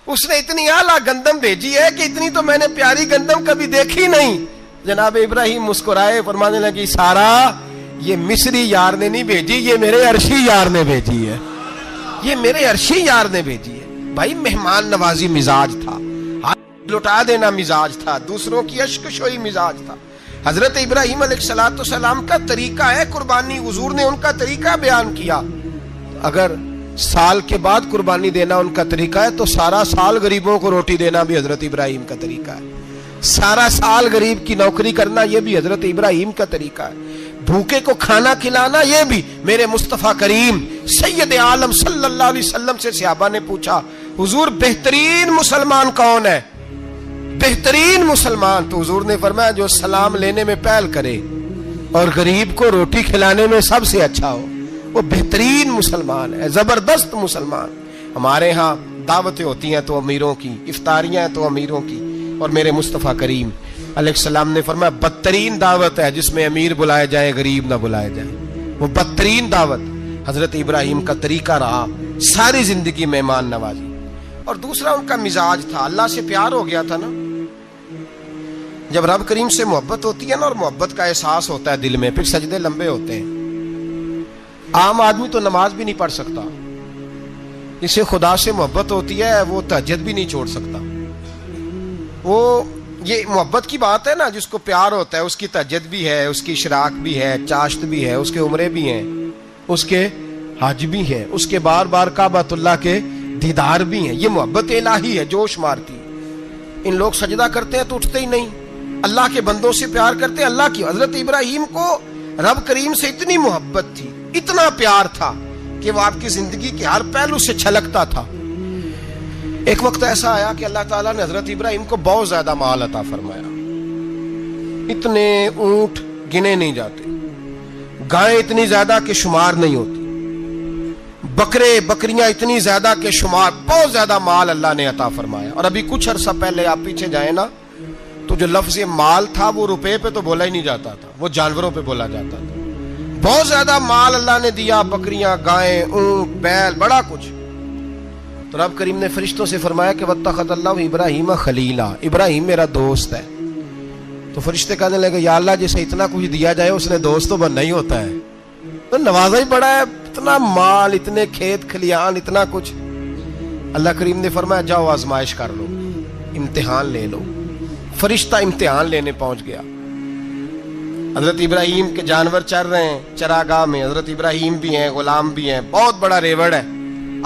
اس نے اتنی اعلیٰ گندم بھیجی ہے کہ اتنی تو میں نے پیاری گندم کبھی دیکھی نہیں۔ جناب ابراہیم مسکرائے، فرمانے لگی سارا یہ مصری یار نے نہیں بھیجی، یہ میرے عرشی یار نے بھیجی ہے، یہ میرے عرشی یار نے بھیجی ہے۔ بھائی مہمان نوازی مزاج تھا، ہاتھ لٹا دینا مزاج تھا، دوسروں کی اشک شوئی مزاج تھا۔ حضرت ابراہیم علیہ السلام کا طریقہ ہے قربانی، حضور نے ان کا طریقہ بیان کیا۔ اگر سال کے بعد قربانی دینا ان کا طریقہ ہے تو سارا سال غریبوں کو روٹی دینا بھی حضرت ابراہیم کا طریقہ ہے، سارا سال غریب کی نوکری کرنا یہ بھی حضرت ابراہیم کا طریقہ ہے، بھوکے کو کھانا کھلانا یہ بھی۔ میرے مصطفیٰ کریم سید عالم صلی اللہ علیہ وسلم سے صحابہ نے پوچھا حضور بہترین مسلمان کون ہے؟ بہترین مسلمان تو حضور نے فرمایا جو سلام لینے میں پہل کرے اور غریب کو روٹی کھلانے میں سب سے اچھا ہو، وہ بہترین مسلمان ہے، زبردست مسلمان۔ ہمارے ہاں دعوتیں ہوتی ہیں تو امیروں کی، افطاریاں ہیں تو امیروں کی، اور میرے مصطفیٰ کریم علیہ السلام نے فرمایا بدترین دعوت ہے جس میں امیر بلائے جائیں غریب نہ بلائے جائیں، وہ بدترین دعوت۔ حضرت ابراہیم کا طریقہ رہا ساری زندگی مہمان نوازی. اور دوسرا ان کا مزاج تھا, اللہ سے پیار ہو گیا تھا نا. جب رب کریم سے محبت ہوتی ہے نا, اور محبت کا احساس ہوتا ہے دل میں, پھر سجدے لمبے ہوتے ہیں. عام آدمی تو نماز بھی نہیں پڑھ سکتا, جسے خدا سے محبت ہوتی ہے وہ تہجد بھی نہیں چھوڑ سکتا. وہ یہ محبت کی بات ہے نا, جس کو پیار ہوتا ہے اس کی تہجد بھی ہے, اس کی اشراق بھی ہے, چاشت بھی ہے, اس کے عمرے بھی ہیں, اس کے حج بھی ہیں, اس کے بار بار کعبۃ اللہ کے دیدار بھی ہیں. یہ محبت الہی ہے, جوش مارتی. ان لوگ سجدہ کرتے ہیں تو اٹھتے ہی نہیں. اللہ کے بندوں سے پیار کرتے ہیں, اللہ کی. حضرت ابراہیم کو رب کریم سے اتنی محبت تھی, اتنا پیار تھا کہ وہ آپ کی زندگی کے ہر پہلو سے چھلکتا تھا. ایک وقت ایسا آیا کہ اللہ تعالیٰ نے حضرت ابراہیم کو بہت زیادہ مال عطا فرمایا. اتنے اونٹ گنے نہیں جاتے, گائیں اتنی زیادہ کہ شمار نہیں ہوتی, بکرے بکریاں اتنی زیادہ کہ شمار, بہت زیادہ مال اللہ نے عطا فرمایا. اور ابھی کچھ عرصہ پہلے آپ پیچھے جائیں نا, تو جو لفظ مال تھا وہ روپے پہ تو بولا ہی نہیں جاتا تھا, وہ جانوروں پہ بولا جاتا تھا. بہت زیادہ مال اللہ نے دیا, بکریاں, گائیں, اونٹ, بیل, بڑا کچھ. تو رب کریم نے فرشتوں سے فرمایا کہ واتخذ اللہ ابراہیم خلیلا, ابراہیم میرا دوست ہے. تو فرشتے کہنے لگے یا اللہ جسے اتنا کچھ دیا جائے اس نے دوست تو بننا ہی ہوتا ہے, تو نوازا ہی پڑا ہے, اتنا مال, اتنے کھیت کھلیان, اتنا کچھ. اللہ کریم نے فرمایا جاؤ آزمائش کر لو, امتحان لے لو. فرشتہ امتحان لینے پہنچ گیا. حضرت ابراہیم کے جانور چر رہے ہیں چراگاہ میں, حضرت ابراہیم بھی ہیں, غلام بھی ہیں, بہت بڑا ریوڑ ہے.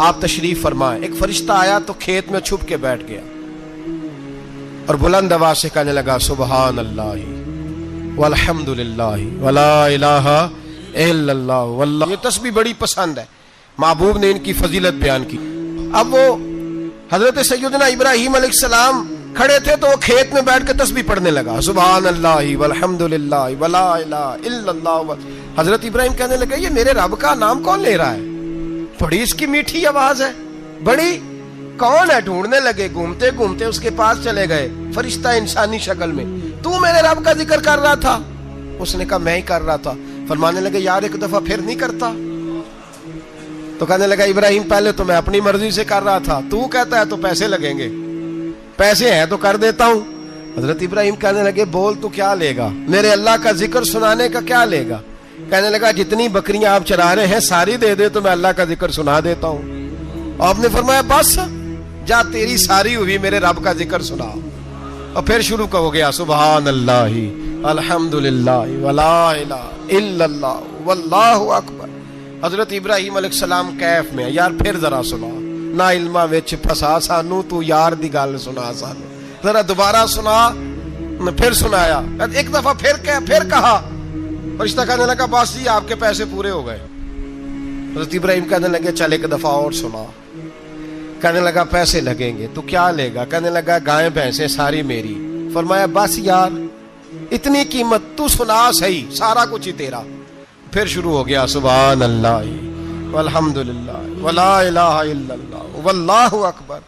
آپ تشریف فرمائیں. ایک فرشتہ آیا تو کھیت میں چھپ کے بیٹھ گیا اور بلند آواز سے کہنے لگا سبحان اللہ والحمد للہ ولا الہ الا اللہ واللہ. یہ تسبیح بڑی پسند ہے, محبوب نے ان کی فضیلت بیان کی. اب وہ حضرت سیدنا ابراہیم علیہ السلام کھڑے تھے تو وہ کھیت میں بیٹھ کے تسبیح پڑھنے لگا سبحان اللہ والحمد للہ ولا الہ الا اللہ. حضرت ابراہیم کہنے لگے یہ میرے رب کا نام کون لے رہا ہے, بڑی اس کی میٹھی آواز ہے, بڑی کون ہے. ڈھونڈنے لگے, گھومتے گھومتے اس کے پاس چلے گئے, فرشتہ انسانی شکل میں. تو میرے رب کا ذکر کر رہا تھا؟ اس نے کہا میں ہی کر رہا تھا. فرمانے لگے یار ایک دفعہ پھر نہیں کرتا؟ تو کہنے لگا ابراہیم پہلے تو میں اپنی مرضی سے کر رہا تھا, تو کہتا ہے تو پیسے لگیں گے, پیسے ہیں تو کر دیتا ہوں. حضرت ابراہیم کہنے لگے بول تو کیا لے گا, میرے اللہ کا ذکر سنانے کا کیا لے گا؟ کہنے لگا جتنی بکریاں آپ چرا رہے ہیں ساری دے دے تو میں اللہ کا ذکر سنا دیتا ہوں. آپ نے فرمایا بس جا تیری ساری ہوئی, میرے رب کا ذکر سنا. اور پھر شروع ہو گیا سبحان اللہ الحمد للہ ولا الہ الا اللہ واللہ اکبر. حضرت ابراہیم علیہ السلام کیف میں, یار پھر ذرا سنا, نا علما وچ پھسا سانو, تو یار دی گل سنا سانو, ذرا دوبارہ سنا. پھر سنایا, ایک دفعہ پھر کہا. فرشتہ کہنے لگا بس جی آپ کے پیسے پورے ہو گئے. حضرت ابراہیم کہنے لگے چل ایک دفعہ اور سنا. کہنے لگا پیسے لگیں گے. تو کیا لے گا؟ کہنے لگا گائیں بھینسیں ساری میری. فرمایا بس یار اتنی قیمت, تو سنا صحیح, سارا کچھ ہی تیرا. پھر شروع ہو گیا سبحان اللہ والحمد للہ ولا الہ الا اللہ واللہ اکبر.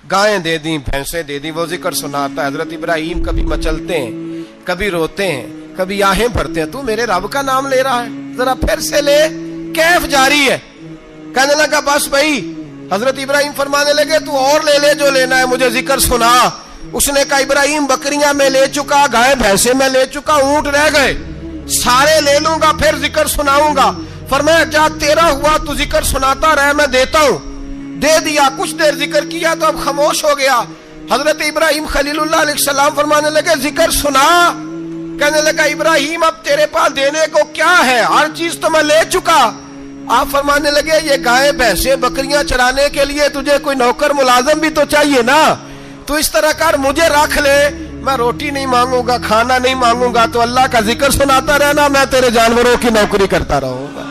گائیں دے دیں, بھینسیں دے دیں, وہ ذکر سناتا ہے. حضرت ابراہیم کبھی مچلتے ہیں, کبھی روتے ہیں, کبھی آہیں بھرتے ہیں. تو میرے رب کا نام لے رہا ہے, ذرا پھر سے لے. کیف جاری ہے. کہنے لگا بس بھائی. حضرت ابراہیم فرمانے لگے تو اور لے لے جو لینا ہے, مجھے ذکر سنا. اس نے کہا ابراہیم بکریاں میں لے چکا, گائے بھینسیں میں لے چکا, اونٹ رہ گئے, سارے لے لوں گا پھر ذکر سناؤں گا. فرمایا جا تیرا ہوا تو ذکر سناتا رہ, میں دیتا ہوں. دے دیا, کچھ دیر ذکر کیا تو اب خاموش ہو گیا. حضرت ابراہیم خلیل اللہ علیہ السلام فرمانے لگے ذکر سنا. کہنے لگا ابراہیم اب تیرے پاس دینے کو کیا ہے, ہر چیز تو میں لے چکا. آپ فرمانے لگے یہ گائے بھینسیں بکریاں چرانے کے لیے تجھے کوئی نوکر ملازم بھی تو چاہیے نا. تو اس طرح کر, مجھے رکھ لے, میں روٹی نہیں مانگوں گا, کھانا نہیں مانگوں گا, تو اللہ کا ذکر سناتا رہنا, میں تیرے جانوروں کی نوکری کرتا رہوں گا.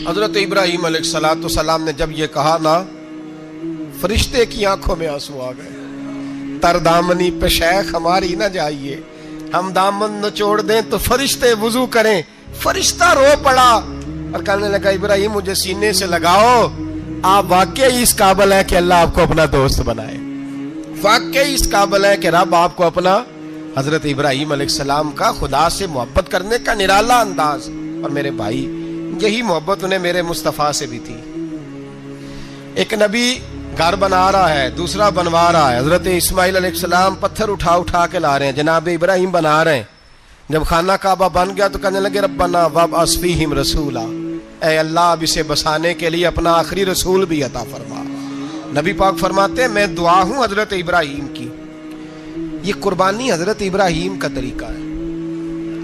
حضرت ابراہیم علیہ السلام نے جب یہ کہا نا, فرشتے کی آنکھوں میں آنسو آ گئے. تر دامنی پہ شیخ ہماری نہ جائیے, ہم دامن نچوڑ دیں تو فرشتے وضو کریں. فرشتہ رو پڑا اور کہنے لگا ابراہیم مجھے سینے سے لگاؤ, آپ واقعی اس قابل ہے کہ اللہ آپ کو اپنا دوست بنائے, واقعی اس قابل ہے کہ رب آپ کو اپنا. حضرت ابراہیم علیہ السلام کا خدا سے محبت کرنے کا نرالا انداز. اور میرے بھائی یہی محبت انہیں میرے مصطفیٰ سے بھی تھی۔ ایک نبی گھر بنا رہا ہے، دوسرا بنوا رہا ہے۔ حضرت اسماعیل علیہ السلام پتھر اٹھا اٹھا کے لا رہے ہیں، جناب ابراہیم بنا رہے ہیں۔ جب خانہ کعبہ بن گیا تو کہنے لگے ربنا وابعث فیہم رسولا، اے اللہ اب اسے بسانے کے لیے اپنا آخری رسول بھی عطا فرما۔ نبی پاک فرماتے ہیں میں دعا ہوں حضرت ابراہیم کی۔ یہ قربانی حضرت ابراہیم کا طریقہ ہے۔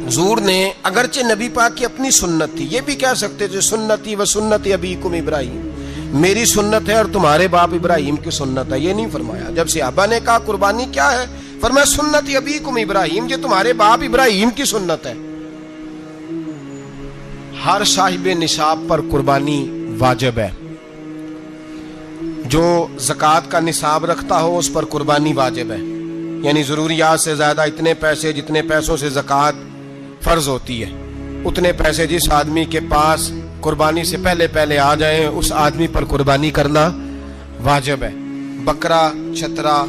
حضور نے اگرچہ نبی پاک کی اپنی سنت تھی، یہ بھی کہہ سکتے تھے سنتی و سنت ابیکم ابراہیم، میری سنت ہے اور تمہارے باپ ابراہیم کی سنت ہے، یہ نہیں فرمایا۔ جب صحابہ نے کہا قربانی کیا ہے، فرمایا سنت ابیکم ابراہیم، یہ تمہارے باپ ابراہیم کی سنت ہے۔ ہر صاحب نصاب پر قربانی واجب ہے۔ جو زکوٰۃ کا نصاب رکھتا ہو اس پر قربانی واجب ہے، یعنی ضروریات سے زیادہ اتنے پیسے، جتنے پیسوں سے زکوٰۃ فرض ہوتی ہے اتنے پیسے جس آدمی کے پاس قربانی سے پہلے پہلے آ جائیں اس آدمی پر قربانی کرنا واجب ہے۔ بکرا، چھترا،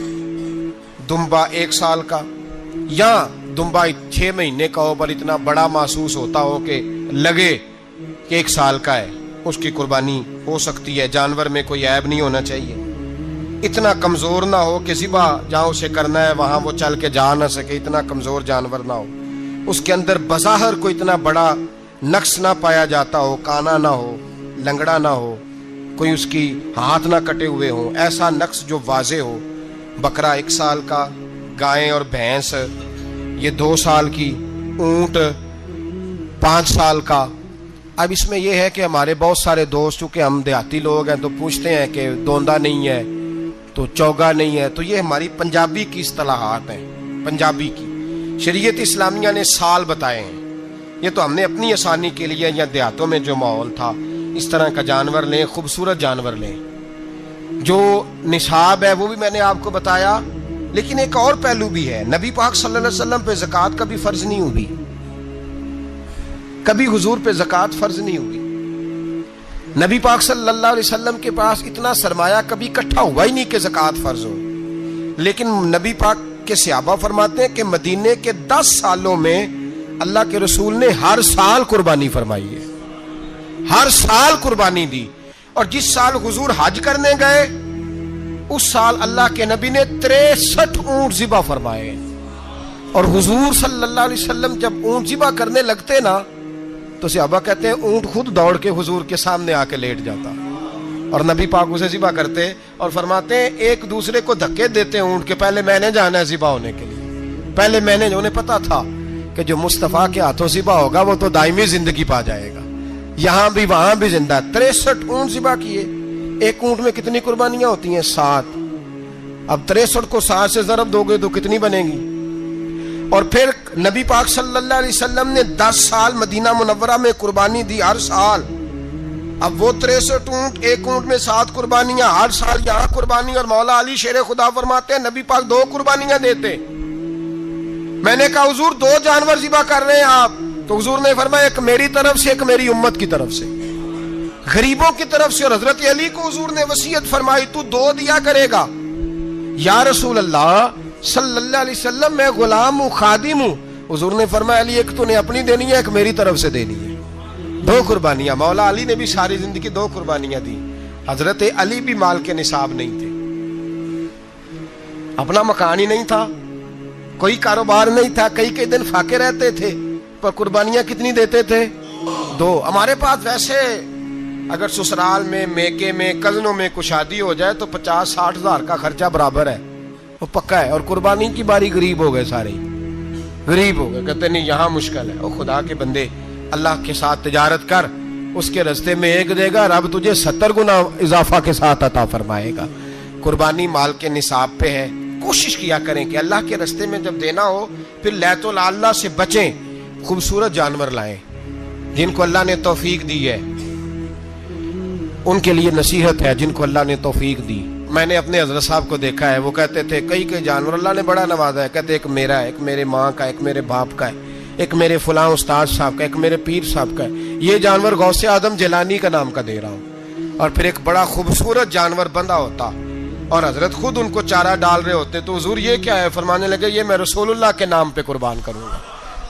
دمبا 1 سال کا یا دمبا 6 مہینے کا ہو پر اتنا بڑا محسوس ہوتا ہو کہ لگے کہ 1 سال کا ہے، اس کی قربانی ہو سکتی ہے۔ جانور میں کوئی عیب نہیں ہونا چاہیے، اتنا کمزور نہ ہو کہ ذبح جہاں اسے کرنا ہے وہاں وہ چل کے جا نہ سکے، اتنا کمزور جانور نہ ہو، اس کے اندر بظاہر کوئی اتنا بڑا نقص نہ پایا جاتا ہو، کانا نہ ہو، لنگڑا نہ ہو، کوئی اس کی ہاتھ نہ کٹے ہوئے ہوں، ایسا نقص جو واضح ہو۔ بکرا 1 سال کا، گائیں اور بھینس یہ 2 سال کی، اونٹ 5 سال کا۔ اب اس میں یہ ہے کہ ہمارے بہت سارے دوست چونکہ ہم دیہاتی لوگ ہیں تو پوچھتے ہیں کہ دوندا نہیں ہے تو چوگا نہیں ہے، تو یہ ہماری پنجابی کی اصطلاحات ہیں، پنجابی کی۔ شریعت اسلامیہ نے سال بتائے ہیں، یہ تو ہم نے اپنی آسانی کے لیے یا دیہاتوں میں جو ماحول تھا اس طرح کا جانور لیں، خوبصورت جانور لیں۔ جو نصاب ہے وہ بھی میں نے آپ کو بتایا، لیکن ایک اور پہلو بھی ہے۔ نبی پاک صلی اللہ علیہ وسلم پہ زکوٰۃ کبھی فرض نہیں ہوئی، کبھی حضور پہ زکوٰۃ فرض نہیں ہوئی۔ نبی پاک صلی اللہ علیہ وسلم کے پاس اتنا سرمایہ کبھی اکٹھا ہوا ہی نہیں کہ زکوٰۃ فرض ہو، لیکن نبی پاک کے صحابہ فرماتے ہیں کہ مدینے کے 10 سالوں میں اللہ کے رسول نے ہر سال قربانی فرمائی ہے، ہر سال قربانی دی۔ اور جس سال حضور حج کرنے گئے اس سال اللہ کے نبی نے 63 اونٹ ذبح فرمائے، اور حضور صلی اللہ علیہ وسلم جب اونٹ ذبح کرنے لگتے نا تو صحابہ کہتے ہیں اونٹ خود دوڑ کے حضور کے سامنے آ کے لیٹ جاتا، اور نبی پاک اسے ذبح کرتے اور فرماتے ہیں ایک دوسرے کو دھکے دیتے اونٹ کے، پہلے میں نے جانا ہے ذبح ہونے کے لیے، پہلے میں نے، انہیں پتا تھا کہ جو مصطفیٰ کے ہاتھوں ذبح ہوگا وہ تو دائمی زندگی پا جائے گا، یہاں بھی وہاں بھی زندہ۔ 63 اونٹ ذبح کیے۔ ایک اونٹ میں کتنی قربانیاں ہوتی ہیں؟ 7۔ اب 63 کو 7 سے ضرب دو گے تو کتنی بنے گی؟ اور پھر نبی پاک صلی اللہ علیہ وسلم نے 10 سال مدینہ منورہ میں قربانی دی، ہر سال۔ اب وہ 63 اونٹ، ایک اونٹ میں 7 قربانیاں، ہر سال یہاں قربانی۔ اور مولا علی شیر خدا فرماتے ہیں نبی پاک 2 قربانیاں دیتے۔ میں نے کہا حضور 2 جانور ذبح کر رہے ہیں آپ، تو حضور نے فرمایا ایک میری طرف سے، ایک میری امت کی طرف سے، غریبوں کی طرف سے۔ اور حضرت علی کو حضور نے وصیت فرمائی تو 2 دیا کرے گا۔ یا رسول اللہ صلی اللہ علیہ وسلم میں غلام ہوں، خادم ہوں۔ حضور نے فرمایا علی ایک تو نے اپنی دینی ہے، ایک میری طرف سے دینی ہے۔ 2 قربانیاں۔ مولا علی نے بھی ساری زندگی 2 قربانیاں دی۔ حضرت علی بھی مال کے نصاب نہیں تھے، اپنا مکان ہی نہیں تھا، کوئی کاروبار نہیں تھا، کئی دن فاقے رہتے تھے، پر قربانیاں کتنی دیتے تھے؟ 2۔ ہمارے پاس ویسے اگر سسرال میں، میکے میں، کزنوں میں کچھ شادی ہو جائے تو 50-60 ہزار کا خرچہ برابر ہے، وہ پکا ہے۔ اور قربانی کی باری غریب ہو گئے، سارے غریب ہو گئے، کہتے نہیں یہاں مشکل ہے۔ اور خدا کے بندے اللہ کے ساتھ تجارت کر، اس کے رستے میں 1 دے گا، رب تجھے 70 گنا اضافہ کے ساتھ عطا فرمائے گا۔ قربانی مال کے نصاب پہ ہے۔ کوشش کیا کریں کہ اللہ کے رستے میں جب دینا ہو پھر لیت اللہ سے بچیں، خوبصورت جانور لائیں جن کو اللہ نے توفیق دی ہے، ان کے لیے نصیحت ہے جن کو اللہ نے توفیق دی۔ میں نے اپنے حضرت صاحب کو دیکھا ہے، وہ کہتے تھے کئی جانور اللہ نے بڑا نوازا ہے، کہتے ایک میرا ہے، ایک میرے ماں کا، ایک میرے باپ کا ہے، ایک میرے فلاں استاد صاحب کا، ایک میرے پیر صاحب کا ہے۔ یہ جانور غوث اعظم جیلانی کا نام کا دے رہا ہوں۔ اور پھر ایک بڑا خوبصورت جانور بندہ ہوتا اور حضرت خود ان کو چارہ ڈال رہے ہوتے، تو حضور یہ کیا ہے؟ فرمانے لگے یہ میں رسول اللہ کے نام پہ قربان کروں گا،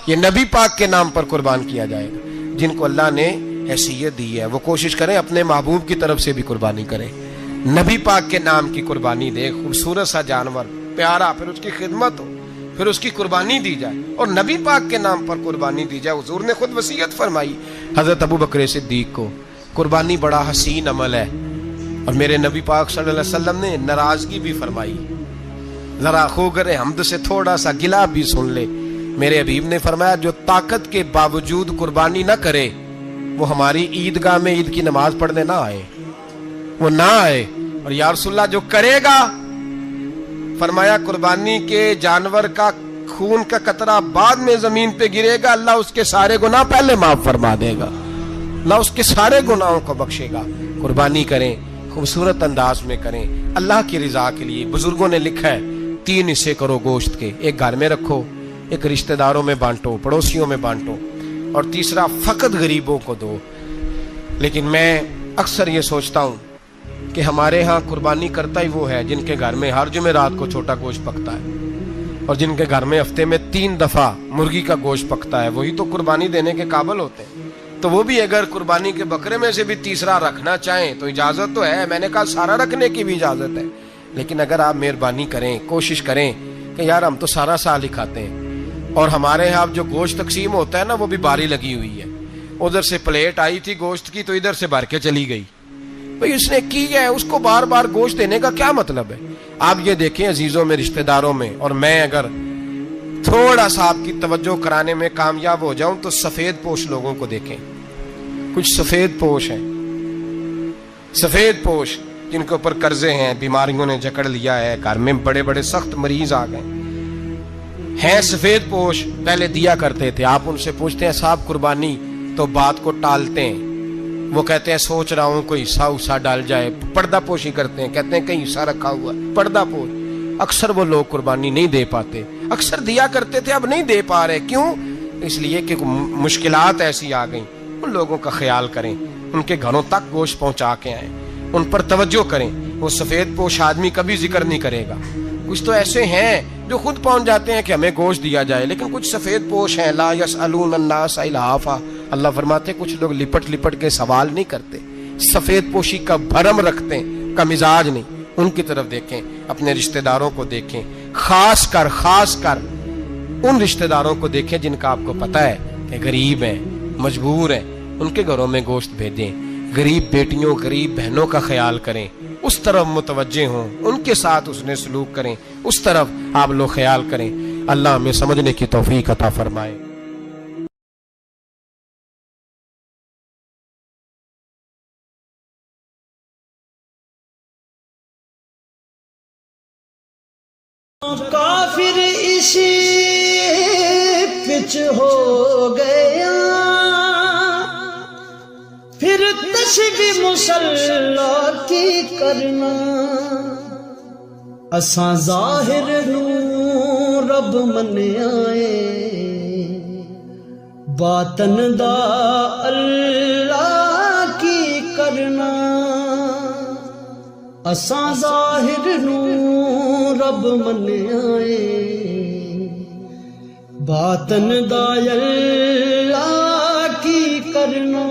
یہ نبی پاک کے نام پر قربان کیا جائے گا۔ جن کو اللہ نے حیثیت دی ہے، وہ کوشش کریں اپنے محبوب کی طرف سے بھی قربانی کریں، نبی پاک کے نام کی قربانی دے، خوبصورت سا جانور پیارا، پھر اس کی خدمت ہو، پھر اس کی قربانی دی جائے اور نبی پاک کے نام پر قربانی دی جائے۔ حضور نے خود وصیت فرمائی حضرت ابو بکر صدیق کو، قربانی بڑا حسین عمل ہے، اور میرے نبی پاک صلی اللہ علیہ وسلم نے ناراضگی بھی فرمائی، ذرا خوگر حمد سے تھوڑا سا گلا بھی سن لے۔ میرے حبیب نے فرمایا جو طاقت کے باوجود قربانی نہ کرے وہ ہماری عیدگاہ میں عید کی نماز پڑھنے نہ آئے، وہ نہ آئے۔ اور یا رسول اللہ جو کرے گا، فرمایا قربانی کے جانور کا خون کا قطرہ بعد میں زمین پہ گرے گا، اللہ اس کے سارے گناہ پہلے معاف فرما دے گا، اللہ اس کے سارے گناہوں کو بخشے گا۔ قربانی کریں، خوبصورت انداز میں کریں، اللہ کی رضا کے لیے۔ بزرگوں نے لکھا ہے 3 حصے کرو گوشت کے، ایک گھر میں رکھو، ایک رشتہ داروں میں بانٹو، پڑوسیوں میں بانٹو، اور تیسرا فقط غریبوں کو دو۔ لیکن میں اکثر یہ سوچتا ہوں کہ ہمارے ہاں قربانی کرتا ہی وہ ہے جن کے گھر میں ہر جمعرات کو چھوٹا گوشت پکتا ہے، اور جن کے گھر میں ہفتے میں 3 دفعہ مرغی کا گوشت پکتا ہے، وہی تو قربانی دینے کے قابل ہوتے ہیں۔ تو وہ بھی اگر قربانی کے بکرے میں سے بھی تیسرا رکھنا چاہیں تو اجازت تو ہے، میں نے کہا سارا رکھنے کی بھی اجازت ہے، لیکن اگر آپ مہربانی کریں، کوشش کریں کہ یار ہم تو سارا سال ہی کھاتے ہیں، اور ہمارے یہاں جو گوشت تقسیم ہوتا ہے نا وہ بھی باری لگی ہوئی ہے، ادھر سے پلیٹ آئی تھی گوشت کی تو ادھر سے بھر کے چلی گئی، بھئی اس نے کی ہے، اس کو بار بار گوشت دینے کا کیا مطلب ہے؟ آپ یہ دیکھیں عزیزوں میں، رشتہ داروں میں، اور میں اگر تھوڑا سا آپ کی توجہ کرانے میں کامیاب ہو جاؤں تو سفید پوش لوگوں کو دیکھیں، کچھ سفید پوش ہیں، سفید پوش جن کے اوپر قرضے ہیں، بیماریوں نے جکڑ لیا ہے، گھر میں بڑے بڑے سخت مریض آ گئے ہیں، سفید پوش پہلے دیا کرتے تھے، آپ ان سے پوچھتے ہیں صاحب قربانی، تو بات کو ٹالتے ہیں، وہ کہتے ہیں سوچ رہا ہوں کوئی حصہ ڈال جائے، پردہ پوشی کرتے ہیں، کہتے ہیں کہیں حصہ رکھا ہوا ہے، پردہ پوش۔ اکثر وہ لوگ قربانی نہیں دے پاتے، اکثر دیا کرتے تھے اب نہیں دے پا رہے، کیوں؟ اس لیے کہ مشکلات ایسی آ گئیں۔ ان لوگوں کا خیال کریں، ان کے گھروں تک گوشت پہنچا کے آئیں، ان پر توجہ کریں۔ وہ سفید پوش آدمی کبھی ذکر نہیں کرے گا، کچھ تو ایسے ہیں جو خود پہنچ جاتے ہیں کہ ہمیں گوشت دیا جائے، لیکن کچھ سفید پوش ہیں لا یسألون الناس الحافا، اللہ فرماتے کچھ لوگ لپٹ لپٹ کے سوال نہیں کرتے، سفید پوشی کا بھرم رکھتے ہیں، کا مزاج نہیں۔ ان کی طرف دیکھیں، اپنے رشتہ داروں کو دیکھیں، خاص کر ان رشتہ داروں کو دیکھیں جن کا آپ کو پتہ ہے کہ غریب ہیں، مجبور ہیں، ان کے گھروں میں گوشت بھیجیں۔ غریب بیٹیوں، غریب بہنوں کا خیال کریں، اس طرف متوجہ ہوں، ان کے ساتھ اس نے سلوک کریں، اس طرف آپ لوگ خیال کریں۔ اللہ ہمیں سمجھنے کی توفیق عطا فرمائے۔ کافر اسی پچ ہو گیا، پھر تشبیہ مسلح کی کرنا، اساں ظاہر نو رب منیائے، باطن دا اللہ کی کرنا، اساں ظاہر نو رب منیائے، باطن دا اللہ کی کرنا۔